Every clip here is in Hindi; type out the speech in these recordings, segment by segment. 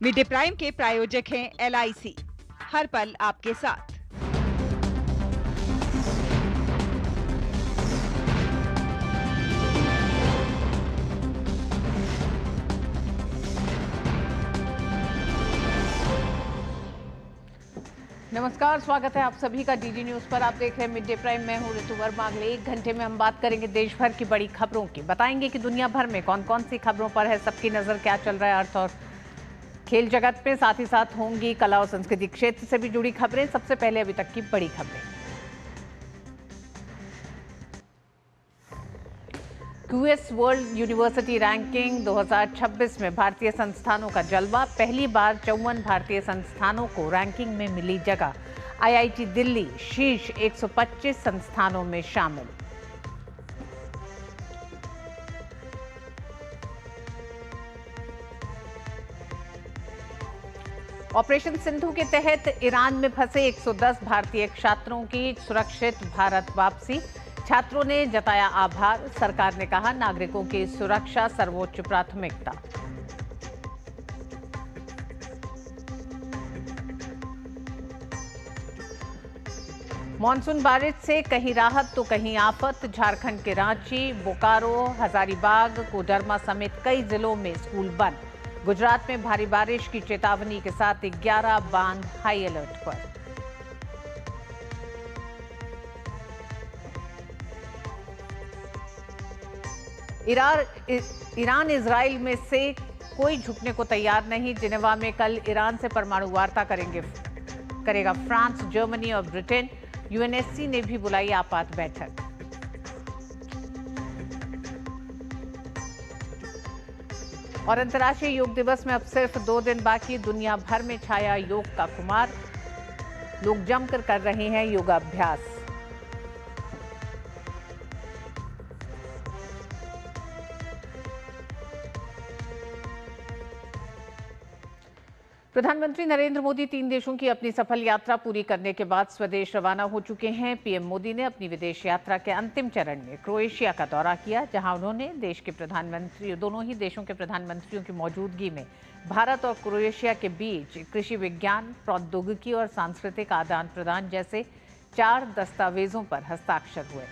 मिड डे प्राइम के प्रायोजक हैं LIC, हर पल आपके साथ। नमस्कार, स्वागत है आप सभी का DD न्यूज पर। आप देख रहे हैं मिड डे प्राइम। मैं हूं ऋतु वर्मा। अगले 1 घंटे में हम बात करेंगे देश भर की बड़ी खबरों की। बताएंगे कि दुनिया भर में कौन कौन सी खबरों पर है सबकी नजर, क्या चल रहा है अर्थ और खेल जगत में। साथ ही साथ होंगी कला और संस्कृति क्षेत्र से भी जुड़ी खबरें। सबसे पहले अभी तक की बड़ी खबरें। क्यूएस वर्ल्ड यूनिवर्सिटी रैंकिंग 2026 में भारतीय संस्थानों का जलवा। पहली बार 54 भारतीय संस्थानों को रैंकिंग में मिली जगह। IIT दिल्ली शीर्ष 125 संस्थानों में शामिल। ऑपरेशन सिंधु के तहत ईरान में फंसे 110 भारतीय छात्रों की सुरक्षित भारत वापसी। छात्रों ने जताया आभार। सरकार ने कहा नागरिकों की सुरक्षा सर्वोच्च प्राथमिकता। मानसून बारिश से कहीं राहत तो कहीं आफत। झारखंड के रांची, बोकारो, हजारीबाग, कोडरमा समेत कई जिलों में स्कूल बंद। गुजरात में भारी बारिश की चेतावनी के साथ 11 बांध हाई अलर्ट पर। ईरान इजराइल में से कोई झुकने को तैयार नहीं। जिनेवा में कल ईरान से परमाणु वार्ता करेगा फ्रांस, जर्मनी और ब्रिटेन। UNSC ने भी बुलाई आपात बैठक। और अंतर्राष्ट्रीय योग दिवस में अब सिर्फ 2 दिन बाकी। दुनिया भर में छाया योग का खुमार। लोग जमकर कर रहे हैं योगाभ्यास। प्रधानमंत्री नरेंद्र मोदी 3 देशों की अपनी सफल यात्रा पूरी करने के बाद स्वदेश रवाना हो चुके हैं। PM मोदी ने अपनी विदेश यात्रा के अंतिम चरण में क्रोएशिया का दौरा किया, जहां उन्होंने दोनों ही देशों के प्रधानमंत्रियों की मौजूदगी में भारत और क्रोएशिया के बीच कृषि विज्ञान, प्रौद्योगिकी और सांस्कृतिक आदान प्रदान जैसे 4 दस्तावेजों पर हस्ताक्षर हुए।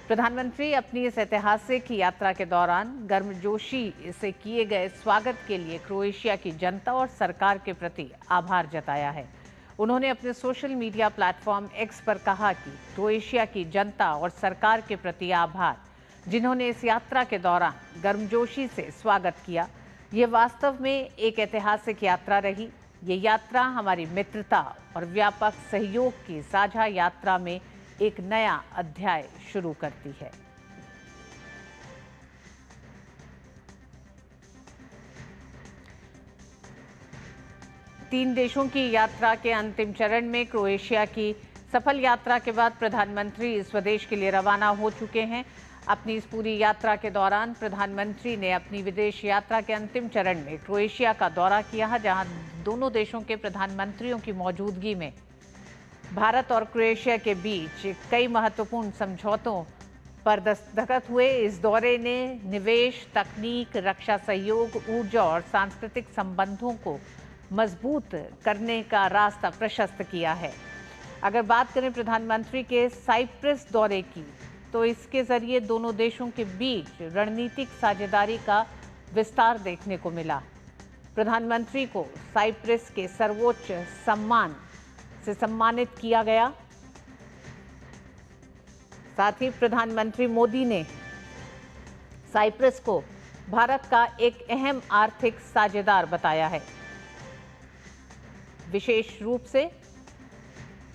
प्रधानमंत्री अपनी इस ऐतिहासिक यात्रा के दौरान गर्मजोशी से किए गए स्वागत के लिए क्रोएशिया की जनता और सरकार के प्रति आभार जताया है। उन्होंने अपने सोशल मीडिया प्लेटफॉर्म X पर कहा कि क्रोएशिया की जनता और सरकार के प्रति आभार, जिन्होंने इस यात्रा के दौरान गर्मजोशी से स्वागत किया। ये वास्तव में एक ऐतिहासिक यात्रा रही। ये यात्रा हमारी मित्रता और व्यापक सहयोग की साझा यात्रा में एक नया अध्याय शुरू करती है। तीन देशों की यात्रा के अंतिम चरण में क्रोएशिया की सफल यात्रा के बाद प्रधानमंत्री स्वदेश के लिए रवाना हो चुके हैं। अपनी इस पूरी यात्रा के दौरान प्रधानमंत्री ने अपनी विदेश यात्रा के अंतिम चरण में क्रोएशिया का दौरा किया, जहां दोनों देशों के प्रधानमंत्रियों की मौजूदगी में भारत और क्रोएशिया के बीच कई महत्वपूर्ण समझौतों पर दस्तखत हुए। इस दौरे ने निवेश, तकनीक, रक्षा सहयोग, ऊर्जा और सांस्कृतिक संबंधों को मजबूत करने का रास्ता प्रशस्त किया है। अगर बात करें प्रधानमंत्री के साइप्रस दौरे की, तो इसके जरिए दोनों देशों के बीच रणनीतिक साझेदारी का विस्तार देखने को मिला। प्रधानमंत्री को साइप्रस के सर्वोच्च सम्मान से सम्मानित किया गया। साथ ही प्रधानमंत्री मोदी ने साइप्रस को भारत का एक अहम आर्थिक साझेदार बताया है। विशेष रूप से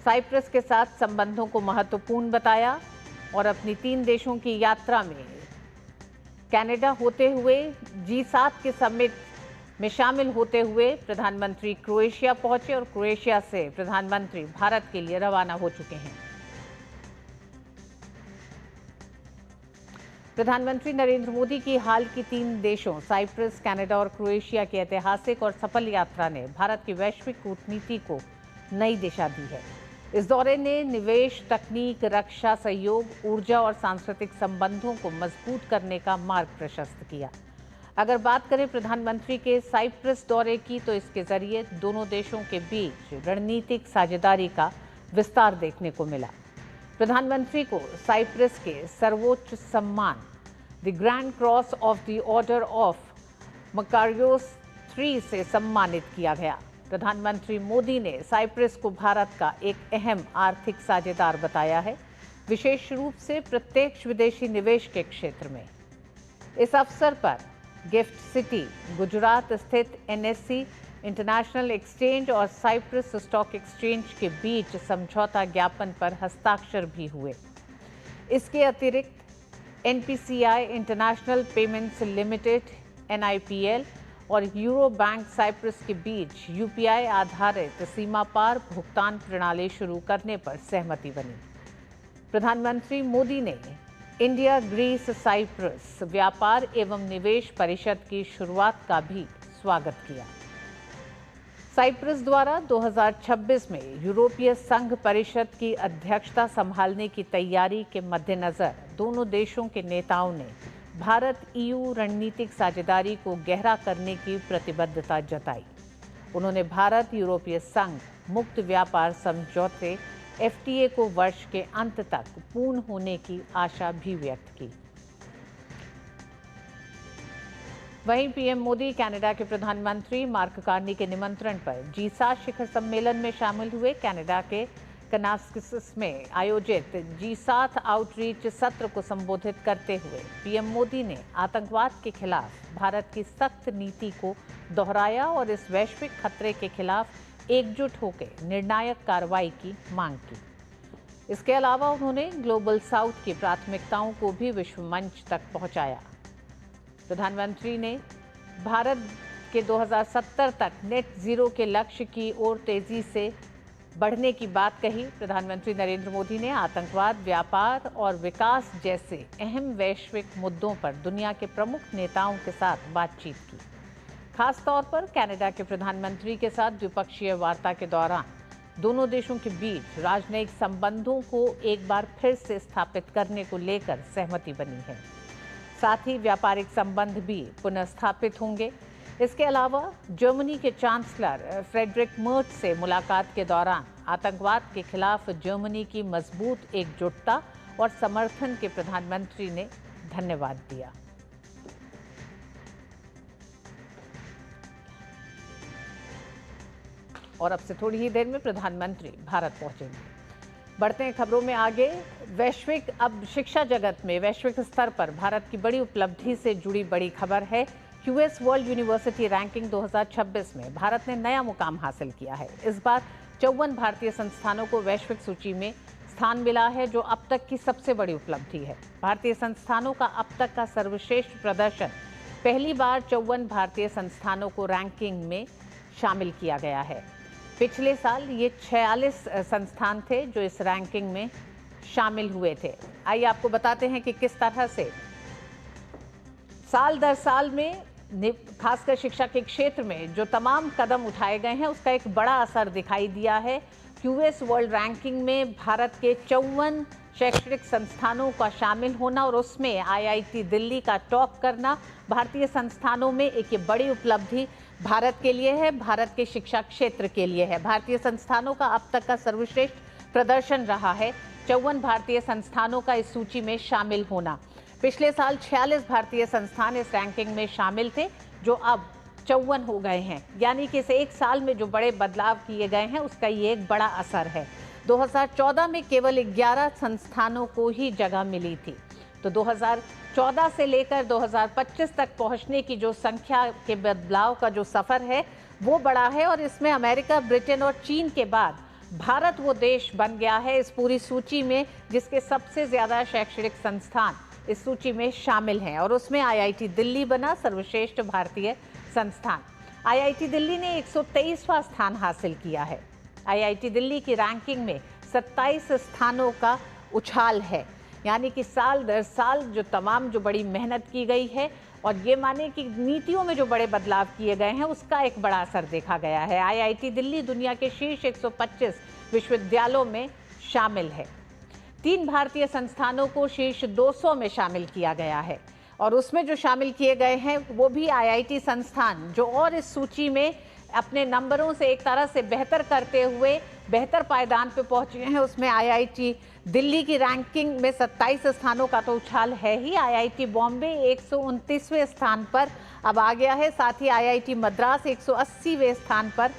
साइप्रस के साथ संबंधों को महत्वपूर्ण बताया और अपनी 3 देशों की यात्रा में कनाडा होते हुए G7 के समिट में शामिल होते हुए प्रधानमंत्री क्रोएशिया पहुंचे और क्रोएशिया से प्रधानमंत्री भारत के लिए रवाना हो चुके हैं। प्रधानमंत्री नरेंद्र मोदी की हाल की 3 देशों साइप्रस, कनाडा और क्रोएशिया की ऐतिहासिक और सफल यात्रा ने भारत की वैश्विक कूटनीति को नई दिशा दी है। इस दौरे ने निवेश, तकनीक, रक्षा सहयोग, ऊर्जा और सांस्कृतिक संबंधों को मजबूत करने का मार्ग प्रशस्त किया। अगर बात करें प्रधानमंत्री के साइप्रस दौरे की, तो इसके जरिए दोनों देशों के बीच रणनीतिक साझेदारी का विस्तार देखने को मिला। प्रधानमंत्री को साइप्रस के सर्वोच्च सम्मान the grand cross of the order of Makarios III से सम्मानित किया गया। प्रधानमंत्री मोदी ने साइप्रस को भारत का एक अहम आर्थिक साझेदार बताया है, विशेष रूप से प्रत्यक्ष विदेशी निवेश के क्षेत्र में। इस अवसर पर गिफ्ट सिटी गुजरात स्थित NSE इंटरनेशनल एक्सचेंज और साइप्रस स्टॉक एक्सचेंज के बीच समझौता ज्ञापन पर हस्ताक्षर भी हुए। इसके अतिरिक्त NPCI international payments limited NIPL और यूरो बैंक साइप्रस के बीच UPI आधारित सीमा पार भुगतान प्रणाली शुरू करने पर सहमति बनी। प्रधानमंत्री मोदी ने इंडिया ग्रीस साइप्रस व्यापार एवं निवेश परिषद की शुरुआत का भी स्वागत किया। साइप्रस द्वारा 2026 में यूरोपीय संघ परिषद की अध्यक्षता संभालने की तैयारी के मद्देनजर दोनों देशों के नेताओं ने भारत EU रणनीतिक साझेदारी को गहरा करने की प्रतिबद्धता जताई। उन्होंने भारत यूरोपीय संघ मुक्त व्यापार समझौते FTA को वर्ष के अंत तक पूर्ण होने की आशा भी व्यक्त की। वहीं पीएम मोदी कनाडा के प्रधानमंत्री मार्क कार्नी के निमंत्रण पर G7 शिखर सम्मेलन में शामिल हुए। कनाडा के कनास्किस में आयोजित G7 आउटरीच सत्र को संबोधित करते हुए पीएम मोदी ने आतंकवाद के खिलाफ भारत की सख्त नीति को दोहराया और इस वैश्विक खतरे के खिलाफ एकजुट होकर निर्णायक कार्रवाई की मांग की। इसके अलावा उन्होंने ग्लोबल साउथ की प्राथमिकताओं को भी विश्व मंच तक पहुंचाया। प्रधानमंत्री ने भारत के 2070 तक नेट जीरो के लक्ष्य की ओर तेजी से बढ़ने की बात कही। प्रधानमंत्री नरेंद्र मोदी ने आतंकवाद, व्यापार और विकास जैसे अहम वैश्विक मुद्दों पर दुनिया के प्रमुख नेताओं के साथ बातचीत की। खास तौर पर कनाडा के प्रधानमंत्री के साथ द्विपक्षीय वार्ता के दौरान दोनों देशों के बीच राजनयिक संबंधों को एक बार फिर से स्थापित करने को लेकर सहमति बनी है। साथ ही व्यापारिक संबंध भी पुनर्स्थापित होंगे। इसके अलावा जर्मनी के चांसलर फ्रेडरिक मर्च से मुलाकात के दौरान आतंकवाद के खिलाफ जर्मनी की मजबूत एकजुटता और समर्थन के प्रधानमंत्री ने धन्यवाद दिया। और अब से थोड़ी ही देर में प्रधानमंत्री भारत पहुंचेंगे। बढ़ते हैं खबरों में आगे। अब शिक्षा जगत में वैश्विक स्तर पर भारत की बड़ी उपलब्धि से जुड़ी बड़ी खबर है। QS वर्ल्ड यूनिवर्सिटी रैंकिंग 2026 में भारत ने नया मुकाम हासिल किया है। इस बार 54 भारतीय संस्थानों को वैश्विक सूची में स्थान मिला है, जो अब तक की सबसे बड़ी उपलब्धि है। भारतीय संस्थानों का अब तक का सर्वश्रेष्ठ प्रदर्शन, पहली बार 54 भारतीय संस्थानों को रैंकिंग में शामिल किया गया है। पिछले साल ये 46 संस्थान थे जो इस रैंकिंग में शामिल हुए थे। आइए आपको बताते हैं कि किस तरह से साल दर साल में खासकर शिक्षा के क्षेत्र में जो तमाम कदम उठाए गए हैं उसका एक बड़ा असर दिखाई दिया है। QS वर्ल्ड रैंकिंग में भारत के 54 शैक्षणिक संस्थानों का शामिल होना और उसमें IIT दिल्ली का टॉप करना भारतीय संस्थानों में एक ये बड़ी उपलब्धि भारत के लिए है, भारत के शिक्षा क्षेत्र के लिए है। भारतीय संस्थानों का अब तक का सर्वश्रेष्ठ प्रदर्शन रहा है 54 भारतीय संस्थानों का इस सूची में शामिल होना। पिछले साल 46 भारतीय संस्थान इस रैंकिंग में शामिल थे, जो अब 54 हो गए हैं। यानी कि इस एक साल में जो बड़े बदलाव किए गए हैं उसका ये एक बड़ा असर है। 2014 में केवल 11 संस्थानों को ही जगह मिली थी, तो 2014 से लेकर 2025 तक पहुंचने की जो संख्या के बदलाव का जो सफ़र है वो बड़ा है। और इसमें अमेरिका, ब्रिटेन और चीन के बाद भारत वो देश बन गया है इस पूरी सूची में जिसके सबसे ज़्यादा शैक्षणिक संस्थान इस सूची में शामिल हैं, और उसमें IIT दिल्ली बना सर्वश्रेष्ठ भारतीय संस्थान। IIT दिल्ली ने 123वां स्थान हासिल किया है। IIT दिल्ली की रैंकिंग में 27 स्थानों का उछाल है, यानी कि साल दर साल जो बड़ी मेहनत की गई है और ये माने कि नीतियों में जो बड़े बदलाव किए गए हैं उसका एक बड़ा असर देखा गया है। IIT दिल्ली दुनिया के शीर्ष 125 विश्वविद्यालयों में शामिल है। 3 भारतीय संस्थानों को शीर्ष 200 में शामिल किया गया है। और उसमें जो शामिल किए गए हैं वो भी आईआईटी संस्थान, जो और इस सूची में अपने नंबरों से एक तरह से बेहतर करते हुए बेहतर पायदान पे पहुंचे हैं। उसमें आईआईटी दिल्ली की रैंकिंग में 27 स्थानों का तो उछाल है ही। आईआईटी बॉम्बे 129वें स्थान पर अब आ गया है, साथ ही आईआईटी मद्रास 180वें स्थान पर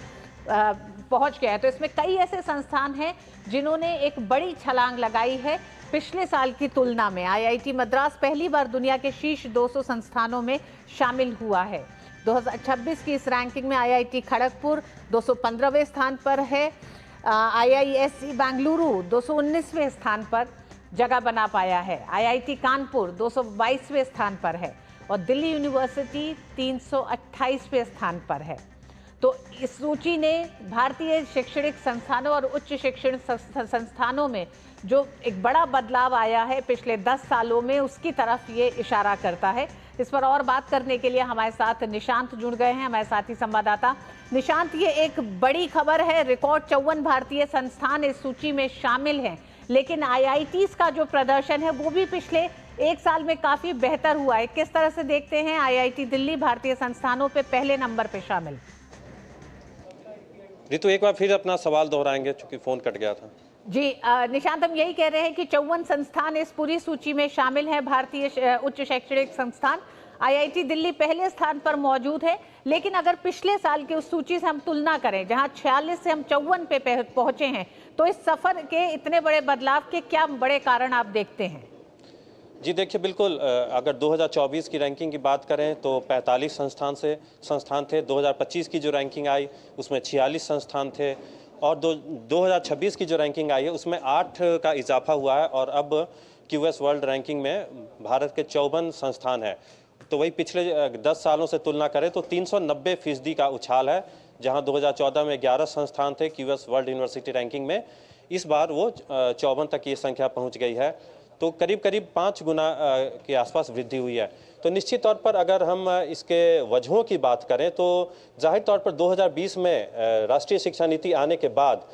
पहुंच गया है। तो इसमें कई ऐसे संस्थान हैं जिन्होंने एक बड़ी छलांग लगाई है पिछले साल की तुलना में। आईआईटी मद्रास पहली बार दुनिया के शीर्ष 200 संस्थानों में शामिल हुआ है। 2026 की इस रैंकिंग में आईआईटी खड़गपुर 215वें स्थान पर है। आईआईएससी बेंगलुरु 219वें स्थान पर जगह बना पाया है। आईआईटी कानपुर 222वें स्थान पर है और दिल्ली यूनिवर्सिटी 328वें स्थान पर है। तो इस सूची ने भारतीय शैक्षणिक संस्थानों और उच्च शिक्षण संस्थानों में जो एक बड़ा बदलाव आया है पिछले 10 सालों में, उसकी तरफ ये इशारा करता है। इस पर और बात करने के लिए हमारे साथ निशांत जुड़ गए हैं, हमारे साथी संवाददाता। निशांत, ये एक बड़ी खबर है, रिकॉर्ड 54 भारतीय संस्थान इस सूची में शामिल हैं, लेकिन आईआईटीज का जो प्रदर्शन है वो भी पिछले एक साल में काफी बेहतर हुआ है। किस तरह से देखते हैं आईआईटी दिल्ली भारतीय संस्थानों पे पहले नंबर पे शामिल? रितु, एक बार फिर अपना सवाल दोहराएंगे क्योंकि फोन कट गया था। जी निशांत, हम यही कह रहे हैं कि 54 संस्थान इस पूरी सूची में शामिल हैं, भारतीय उच्च शैक्षणिक संस्थान। आईआईटी दिल्ली पहले स्थान पर मौजूद है, लेकिन अगर पिछले साल की उस सूची से हम तुलना करें जहां 46 से हम 54 पे पहुंचे हैं, तो इस सफर के इतने बड़े बदलाव के क्या बड़े कारण आप देखते हैं? जी देखिए, बिल्कुल, अगर 2024 की रैंकिंग की बात करें तो 45 संस्थान थे। 2025 की जो रैंकिंग आई उसमें 46 संस्थान थे और 2026 की जो रैंकिंग आई है उसमें 8 का इजाफा हुआ है और अब क्यूएस वर्ल्ड रैंकिंग में भारत के 54 संस्थान हैं। तो वही पिछले 10 सालों से तुलना करें तो 390% का उछाल है। जहां 2014 में 11 संस्थान थे क्यूएस वर्ल्ड यूनिवर्सिटी रैंकिंग में, इस बार वो 54 तक ये संख्या पहुंच गई है। तो करीब 5 गुना के आसपास वृद्धि हुई है। तो निश्चित तौर पर अगर हम इसके वजहों की बात करें तो जाहिर तौर पर 2020 में राष्ट्रीय शिक्षा नीति आने के बाद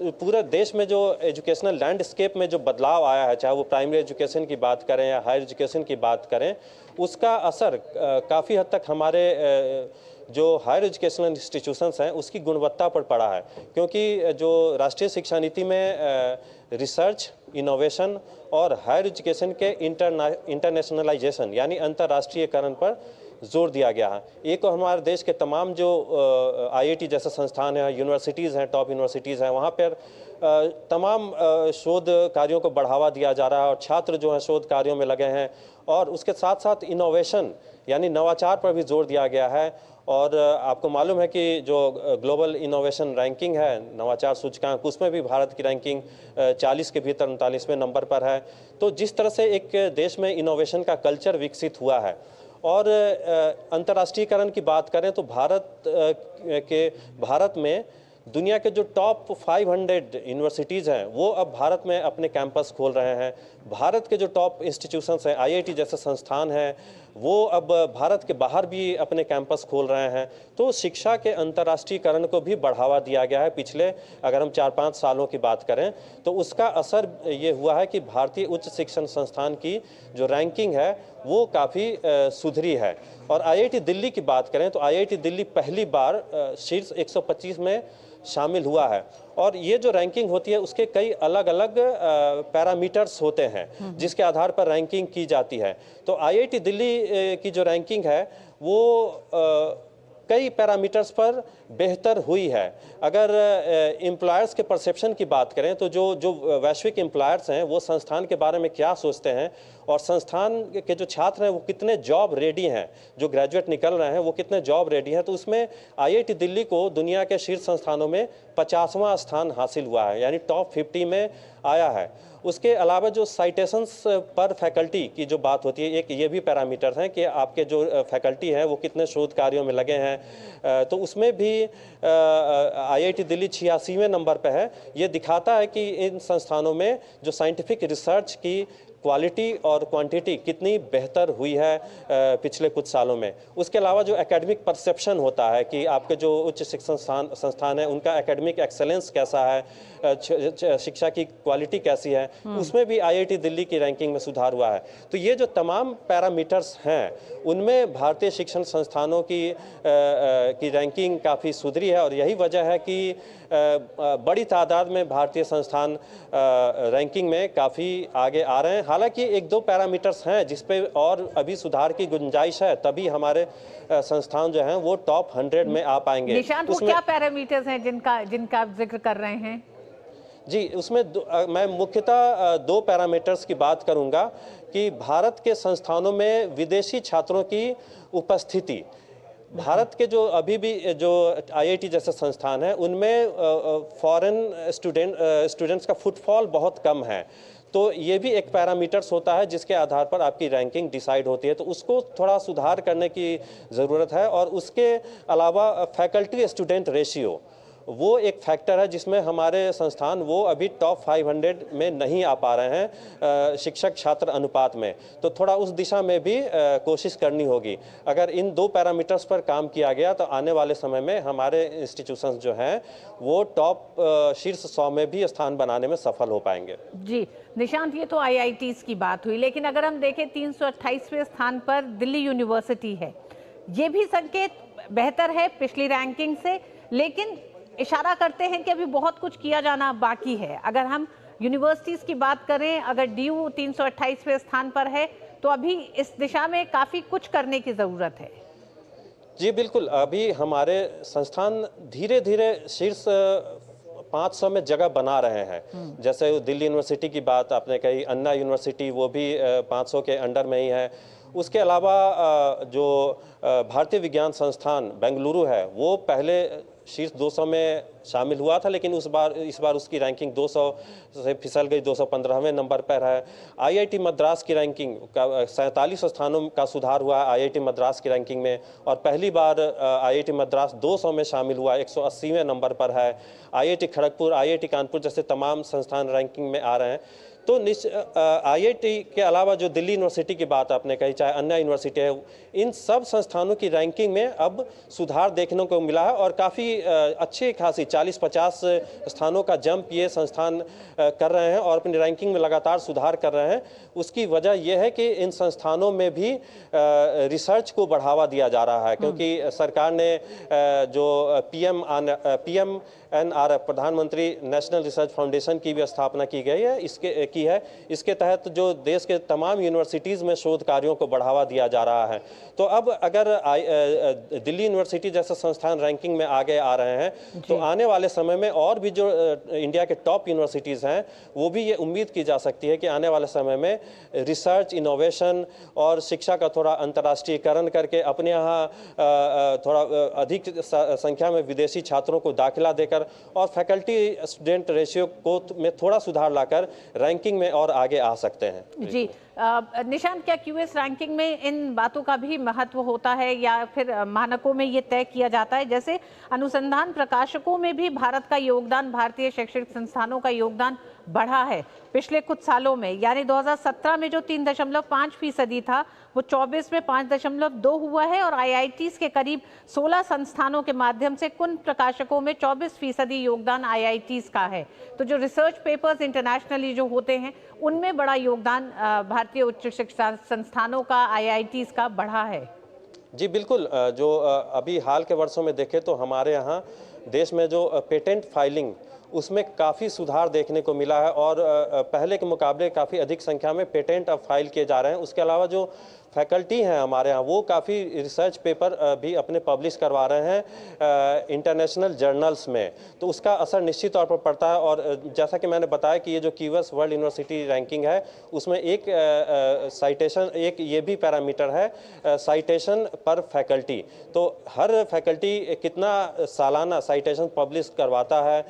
पूरे देश में जो एजुकेशनल लैंडस्केप में जो बदलाव आया है, चाहे वो प्राइमरी एजुकेशन की बात करें या हायर एजुकेशन की बात करें, उसका असर काफ़ी हद तक हमारे जो हायर एजुकेशनल इंस्टीट्यूशंस हैं उसकी गुणवत्ता पर पड़ा है। क्योंकि जो राष्ट्रीय शिक्षा नीति में रिसर्च, इनोवेशन और हायर एजुकेशन के इंटरनेशनलाइजेशन यानी अंतर्राष्ट्रीयकरण पर जोर दिया गया है। एक हमारे देश के तमाम जो आईआईटी जैसे संस्थान हैं, यूनिवर्सिटीज़ हैं, टॉप यूनिवर्सिटीज़ हैं, वहाँ पर तमाम शोध कार्यों को बढ़ावा दिया जा रहा है और छात्र जो हैं शोध कार्यों में लगे हैं और उसके साथ साथ इनोवेशन यानी नवाचार पर भी जोर दिया गया है। और आपको मालूम है कि जो ग्लोबल इनोवेशन रैंकिंग है, नवाचार सूचकांक, उसमें भी भारत की रैंकिंग 40 के भीतर 39वें नंबर पर है। तो जिस तरह से एक देश में इनोवेशन का कल्चर विकसित हुआ है और अंतर्राष्ट्रीयकरण की बात करें तो भारत में दुनिया के जो टॉप 500 यूनिवर्सिटीज़ हैं वो अब भारत में अपने कैंपस खोल रहे हैं। भारत के जो टॉप इंस्टीट्यूशंस हैं, आईआईटी जैसे संस्थान हैं, वो अब भारत के बाहर भी अपने कैंपस खोल रहे हैं। तो शिक्षा के अंतर्राष्ट्रीयकरण को भी बढ़ावा दिया गया है। पिछले अगर हम 4-5 सालों की बात करें तो उसका असर ये हुआ है कि भारतीय उच्च शिक्षण संस्थान की जो रैंकिंग है वो काफ़ी सुधरी है। और आईआईटी दिल्ली की बात करें तो आईआईटी दिल्ली पहली बार शीर्ष 125 में शामिल हुआ है। और ये जो रैंकिंग होती है उसके कई अलग अलग पैरामीटर्स होते हैं जिसके आधार पर रैंकिंग की जाती है। तो आईआईटी दिल्ली की जो रैंकिंग है वो कई पैरामीटर्स पर बेहतर हुई है। अगर एम्प्लॉयर्स के परसेप्शन की बात करें तो जो वैश्विक एम्प्लॉयर्स हैं वो संस्थान के बारे में क्या सोचते हैं और संस्थान के जो छात्र हैं वो कितने जॉब रेडी हैं, जो ग्रेजुएट निकल रहे हैं वो कितने जॉब रेडी हैं, तो उसमें आईआईटी दिल्ली को दुनिया के शीर्ष संस्थानों में 50वां स्थान हासिल हुआ है, यानी टॉप 50 में आया है। उसके अलावा जो साइटेशंस पर फैकल्टी की जो बात होती है, एक ये भी पैरामीटर हैं कि आपके जो फैकल्टी हैं वो कितने शोध कार्यों में लगे हैं। तो उसमें भी आईआईटी दिल्ली 86वें नंबर पर है। ये दिखाता है कि इन संस्थानों में जो साइंटिफिक रिसर्च की क्वालिटी और क्वांटिटी कितनी बेहतर हुई है पिछले कुछ सालों में। उसके अलावा जो एकेडमिक परसेप्शन होता है कि आपके जो उच्च शिक्षण संस्थान है उनका एकेडमिक एक्सेलेंस कैसा है, शिक्षा की क्वालिटी कैसी है, उसमें भी आईआईटी दिल्ली की रैंकिंग में सुधार हुआ है। तो ये जो तमाम पैरामीटर्स हैं उनमें भारतीय शिक्षण संस्थानों की रैंकिंग काफ़ी सुधरी है और यही वजह है कि बड़ी तादाद में भारतीय संस्थान रैंकिंग में काफ़ी आगे आ रहे हैं। हालांकि एक दो पैरामीटर्स हैं जिस पे और अभी सुधार की गुंजाइश है, तभी हमारे संस्थान जो हैं वो टॉप 100 में आ पाएंगे। निशांत, वो क्या पैरामीटर्स हैं जिनका आप जिक्र कर रहे हैं? जी, उसमें मैं मुख्यतः दो पैरामीटर्स की बात करूंगा कि भारत के संस्थानों में विदेशी छात्रों की उपस्थिति। भारत के जो अभी भी जो आईआईटी जैसे संस्थान हैं उनमें फॉरेन स्टूडेंट्स का फुटफॉल बहुत कम है। तो ये भी एक पैरामीटर्स होता है जिसके आधार पर आपकी रैंकिंग डिसाइड होती है, तो उसको थोड़ा सुधार करने की ज़रूरत है। और उसके अलावा फैकल्टी स्टूडेंट रेशियो वो एक फैक्टर है जिसमें हमारे संस्थान वो अभी टॉप 500 में नहीं आ पा रहे हैं शिक्षक छात्र अनुपात में। तो थोड़ा उस दिशा में भी कोशिश करनी होगी। अगर इन दो पैरामीटर्स पर काम किया गया तो आने वाले समय में हमारे इंस्टीट्यूशंस जो हैं वो टॉप शीर्ष 100 में भी स्थान बनाने में सफल हो पाएंगे। जी निशांत, ये तो आईआईटीज़ की बात हुई, लेकिन अगर हम देखें 328वें स्थान पर दिल्ली यूनिवर्सिटी है। ये भी संकेत बेहतर है पिछली रैंकिंग से, लेकिन इशारा करते हैं कि अभी बहुत कुछ किया जाना बाकी है। अगर हम यूनिवर्सिटीज़ की बात करें, अगर डीयू 328वें स्थान पर है तो अभी इस दिशा में काफ़ी कुछ करने की ज़रूरत है। जी बिल्कुल, अभी हमारे संस्थान धीरे धीरे शीर्ष 500 में जगह बना रहे हैं। जैसे दिल्ली यूनिवर्सिटी की बात आपने कही, अन्ना यूनिवर्सिटी वो भी 500 के अंडर में ही है। उसके अलावा जो भारतीय विज्ञान संस्थान बेंगलुरु है वो पहले शीर्ष 200 में शामिल हुआ था, लेकिन इस बार उसकी रैंकिंग 200 से फिसल गई, 215वें नंबर पर है। आईआईटी मद्रास की रैंकिंग का 47 स्थानों का सुधार हुआ आईआईटी मद्रास की रैंकिंग में, और पहली बार आईआईटी मद्रास 200 में शामिल हुआ, 180वें नंबर पर है। आईआईटी खड़गपुर, आईआईटी कानपुर जैसे तमाम संस्थान रैंकिंग में आ रहे हैं। तो आईआईटी के अलावा जो दिल्ली यूनिवर्सिटी की बात आपने कही, चाहे अन्य यूनिवर्सिटी है, इन सब संस्थानों की रैंकिंग में अब सुधार देखने को मिला है और काफ़ी अच्छी खासी 40-50 स्थानों का जंप ये संस्थान कर रहे हैं और अपनी रैंकिंग में लगातार सुधार कर रहे हैं। उसकी वजह यह है कि इन संस्थानों में भी रिसर्च को बढ़ावा दिया जा रहा है, क्योंकि सरकार ने जो PMNR प्रधानमंत्री नेशनल रिसर्च फाउंडेशन की भी स्थापना की गई है, इसके तहत जो देश के तमाम यूनिवर्सिटीज़ में शोध कार्यों को बढ़ावा दिया जा रहा है। तो अब अगर दिल्ली यूनिवर्सिटी जैसे संस्थान रैंकिंग में आगे आ रहे हैं तो आने वाले समय में और भी जो इंडिया के टॉप यूनिवर्सिटीज़ हैं वो भी ये उम्मीद की जा सकती है कि आने वाले समय में रिसर्च, इनोवेशन और शिक्षा का थोड़ा अंतर्राष्ट्रीयकरण करके अपने यहाँ थोड़ा अधिक संख्या में विदेशी छात्रों को दाखिला देकर और फैकल्टी स्टूडेंट रेशियो को में थोड़ा सुधार लाकर रैंकिंग में और आगे आ सकते हैं। जी निशांत, क्या क्यूएस रैंकिंग में इन बातों का भी महत्व होता है या फिर मानकों में ये तय किया जाता है? जैसे अनुसंधान प्रकाशकों में भी भारत का योगदान, भारतीय शैक्षणिक संस्थानों का योगदान बढ़ा है पिछले कुछ सालों में। यानी 2017 में जो 3.5% था वो 24 में 5.2 हुआ है और आईआईटीज़ के करीब 16 संस्थानों के माध्यम से कुल प्रकाशकों में 24% योगदान आईआईटीज़ का है। तो जो रिसर्च पेपर्स इंटरनेशनली जो होते हैं उनमें बड़ा योगदान भारतीय उच्च शिक्षा संस्थानों का, आईआईटीज़ का बढ़ा है। जी बिल्कुल, जो अभी हाल के वर्षों में देखें तो हमारे यहाँ देश में जो पेटेंट फाइलिंग उसमें काफ़ी सुधार देखने को मिला है और पहले के मुकाबले काफ़ी अधिक संख्या में पेटेंट अब फाइल किए जा रहे हैं। उसके अलावा जो फैकल्टी हैं हमारे यहाँ वो काफ़ी रिसर्च पेपर भी अपने पब्लिश करवा रहे हैं इंटरनेशनल जर्नल्स में, तो उसका असर निश्चित तौर पर पड़ता है। और जैसा कि मैंने बताया कि ये जो क्यूएस वर्ल्ड यूनिवर्सिटी रैंकिंग है उसमें एक साइटेशन, एक ये भी पैरामीटर है साइटेशन पर फैकल्टी। तो हर फैकल्टी कितना सालाना साइटेशन पब्लिश करवाता है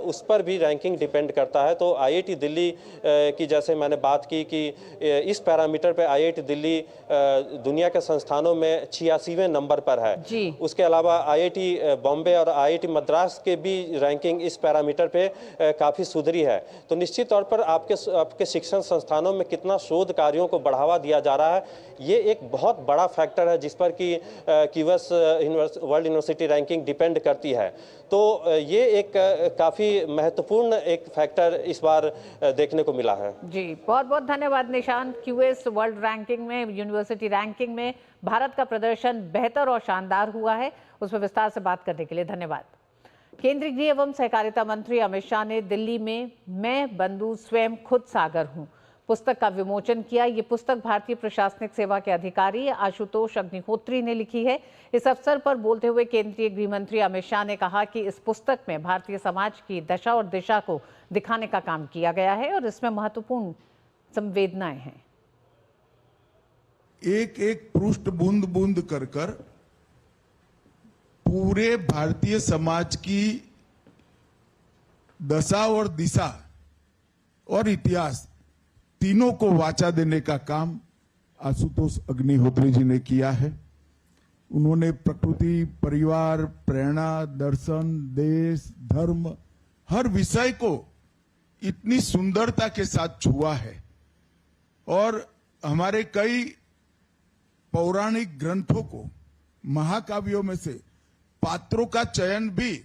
उस पर भी रैंकिंग डिपेंड करता है। तो आईआईटी दिल्ली की जैसे मैंने बात की कि इस पैरामीटर पर आईआईटी दिल्ली दुनिया के संस्थानों में 86वें नंबर पर है जी। उसके अलावा IIT बॉम्बे और IIT मद्रास के भी रैंकिंग इस पैरामीटर पे काफ़ी सुधरी है। तो निश्चित तौर पर आपके शिक्षण संस्थानों में कितना शोध कार्यों को बढ़ावा दिया जा रहा है, ये एक बहुत बड़ा फैक्टर है जिस पर कि QS world university ranking depend करती है। तो ये एक काफ़ी महत्वपूर्ण एक फैक्टर इस बार देखने को मिला है। जी, बहुत बहुत धन्यवाद निशांत। क्यूएस वर्ल्ड रैंकिंग में, यूनिवर्सिटी रैंकिंग में भारत का प्रदर्शन बेहतर और शानदार हुआ है, उस पर विस्तार से बात करने के लिए धन्यवाद। केंद्रीय गृह एवं सहकारिता मंत्री अमित शाह ने दिल्ली में मैं बंधु स्वयं खुद सागर हूं पुस्तक का विमोचन किया। ये पुस्तक भारतीय प्रशासनिक सेवा के अधिकारी आशुतोष अग्निहोत्री ने लिखी है। इस अवसर पर बोलते हुए केंद्रीय गृह मंत्री अमित शाह ने कहा कि इस पुस्तक में भारतीय समाज की दशा और दिशा को दिखाने का काम किया गया है और इसमें महत्वपूर्ण संवेदनाएं हैं। एक एक पृष्ठ बूंद बूंद कर कर पूरे भारतीय समाज की दशा और दिशा और इतिहास तीनों को वाचा देने का काम आशुतोष अग्निहोत्री जी ने किया है। उन्होंने प्रकृति, परिवार, प्रेरणा, दर्शन, देश, धर्म, हर विषय को इतनी सुंदरता के साथ छुआ है और हमारे कई पौराणिक ग्रंथों को, महाकाव्यों में से पात्रों का चयन भी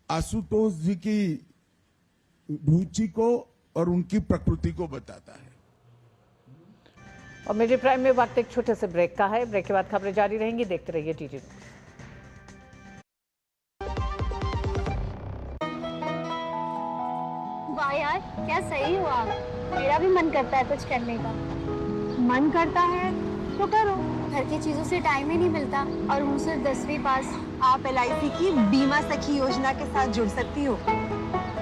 आशुतोष जी की रुचि को और उनकी प्रकृति को बताता है। और मिड प्राइम में वक्त एक छोटे से ब्रेक का है। ब्रेक के बाद खबरें जारी रहेंगी, देखते रहिए टीटी न्यूज़। वाह यार, क्या सही हो आप। मेरा भी मन करता है कुछ करने का। मन करता है तो करो, घर की चीजों से टाइम ही नहीं मिलता और हूँ सिर्फ 10वीं पास। आप LIC की बीमा सखी योजना के साथ जुड़ सकती हो।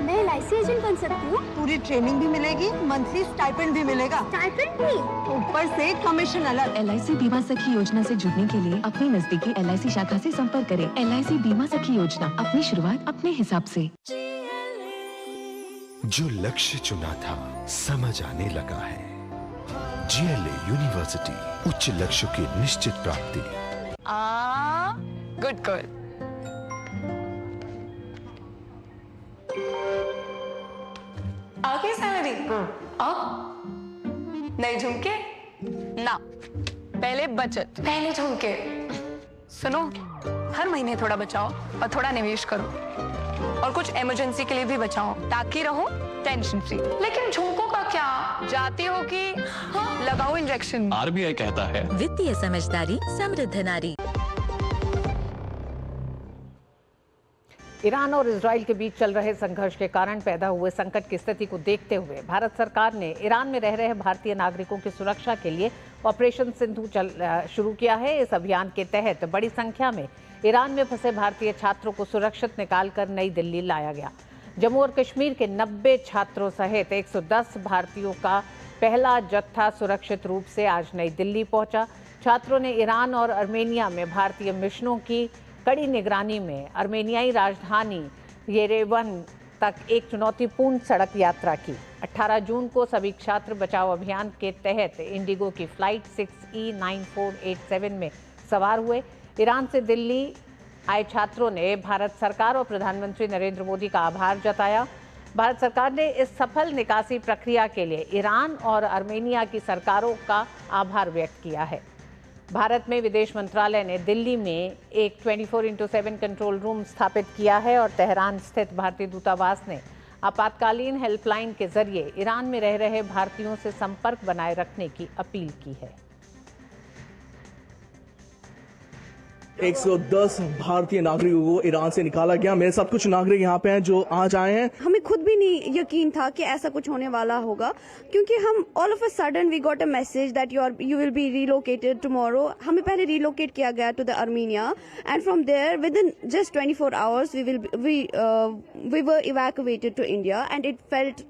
मैं LIC एजेंट बन सकती हूँ? पूरी ट्रेनिंग भी मिलेगी, मंथली स्टाइपेंड भी मिलेगा, स्टाइपेंड भी, ऊपर से कमीशन अलग। LIC बीमा सखी योजना से जुड़ने के लिए अपनी नजदीकी LIC शाखा से संपर्क करें। LIC बीमा सखी योजना, अपनी शुरुआत अपने हिसाब से। जो लक्ष्य चुना था समझ आने लगा है। GLA यूनिवर्सिटी, उच्च लक्ष्य की निश्चित प्राप्ति। Good girl. आगे सैलरी नहीं झुमके ना, पहले बचत, पहले झुमके। सुनो, हर महीने थोड़ा बचाओ और थोड़ा निवेश करो और कुछ इमरजेंसी के लिए भी बचाओ ताकि रहो टेंशन फ्री। लेकिन झुमकों का क्या, जाती हो कि लगाओ इंजेक्शन। RBI कहता है वित्तीय समझदारी समृद्ध नारी। ईरान और इजराइल के बीच चल रहे संघर्ष के कारण पैदा हुए संकट की स्थिति को देखते हुए भारत सरकार ने ईरान में रह रहे भारतीय नागरिकों की सुरक्षा के लिए ऑपरेशन सिंधु शुरू किया है। इस अभियान के तहत बड़ी संख्या में ईरान में फंसे भारतीय छात्रों को सुरक्षित निकालकर नई दिल्ली लाया गया। जम्मू और कश्मीर के 90 छात्रों सहित 110 भारतीयों का पहला जत्था सुरक्षित रूप से आज नई दिल्ली पहुंचा। छात्रों ने ईरान और आर्मेनिया में भारतीय मिशनों की कड़ी निगरानी में आर्मेनियाई राजधानी येरेवन तक एक चुनौतीपूर्ण सड़क यात्रा की। 18 जून को सभी छात्र बचाओ अभियान के तहत इंडिगो की फ्लाइट 6E9487 में सवार हुए। ईरान से दिल्ली आए छात्रों ने भारत सरकार और प्रधानमंत्री नरेंद्र मोदी का आभार जताया। भारत सरकार ने इस सफल निकासी प्रक्रिया के लिए ईरान और आर्मेनिया की सरकारों का आभार व्यक्त किया है। भारत में विदेश मंत्रालय ने दिल्ली में एक 24/7 कंट्रोल रूम स्थापित किया है और तेहरान स्थित भारतीय दूतावास ने आपातकालीन हेल्पलाइन के जरिए ईरान में रह रहे भारतीयों से संपर्क बनाए रखने की अपील की है। 110 भारतीय नागरिकों को ईरान से निकाला गया। मेरे साथ कुछ नागरिक यहाँ पे हैं जो आज आए हैं। हमें खुद भी नहीं यकीन था कि ऐसा कुछ होने वाला होगा, क्योंकि हम all of a sudden we got a message that you will be relocated tomorrow. हमें पहले रिलोकेट किया गया to the Armenia and from there within just 24 hours we were evacuated to India and it felt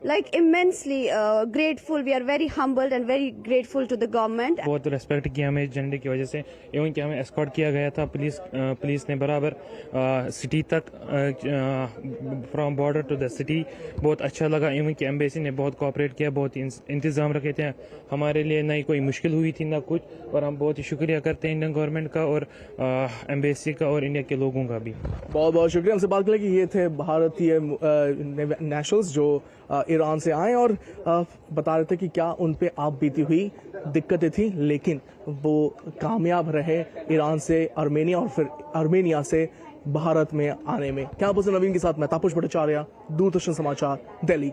like immensely grateful. We are very humbled and very grateful to the government. बहुत रेस्पेक्ट किया हमें झंडे की वजह से, एवं कि हमें एस्कॉर्ट किया गया था। पुलिस ने बराबर सिटी तक, from border to the city, बहुत अच्छा लगा। एवं कि एम्बेसी ने बहुत कोऑपरेट किया, बहुत इंतजाम रखे थे हमारे लिए, ना ही कोई मुश्किल हुई थी ना कुछ। और हम बहुत ही शुक्रिया करते हैं इंडियन गवर्नमेंट का और एम्बेसी का और इंडिया के लोगों का भी। बहुत बहुत शुक्रिया। हमसे बात करें कि ये थे भारतीय नेशनल्स जो ईरान से आए और बता रहे थे कि क्या उन पे आप बीती हुई दिक्कतें थी, लेकिन वो कामयाब रहे ईरान से आर्मेनिया और फिर आर्मेनिया से भारत में आने में। क्या आप नवीन के साथ मैं तापस भट्टाचार्य, दूरदर्शन समाचार, दिल्ली।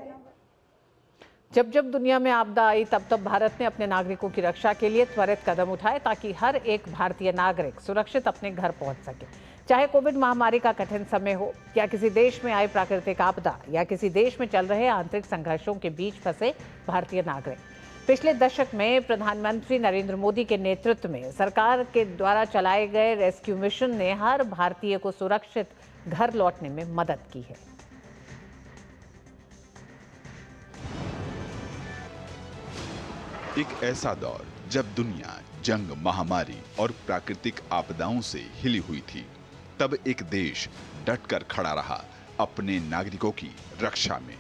जब जब दुनिया में आपदा आई तब तब भारत ने अपने नागरिकों की रक्षा के लिए त्वरित कदम उठाए ताकि हर एक भारतीय नागरिक सुरक्षित अपने घर पहुंच सके। चाहे कोविड महामारी का कठिन समय हो या किसी देश में आई प्राकृतिक आपदा या किसी देश में चल रहे आंतरिक संघर्षों के बीच फंसे भारतीय नागरिक। पिछले दशक में प्रधानमंत्री नरेंद्र मोदी के नेतृत्व में सरकार के द्वारा चलाए गए रेस्क्यू मिशन ने हर भारतीय को सुरक्षित घर लौटने में मदद की है। एक ऐसा दौर जब दुनिया जंग, महामारी और प्राकृतिक आपदाओं से हिली हुई थी, तब एक देश डटकर खड़ा रहा अपने नागरिकों की रक्षा में।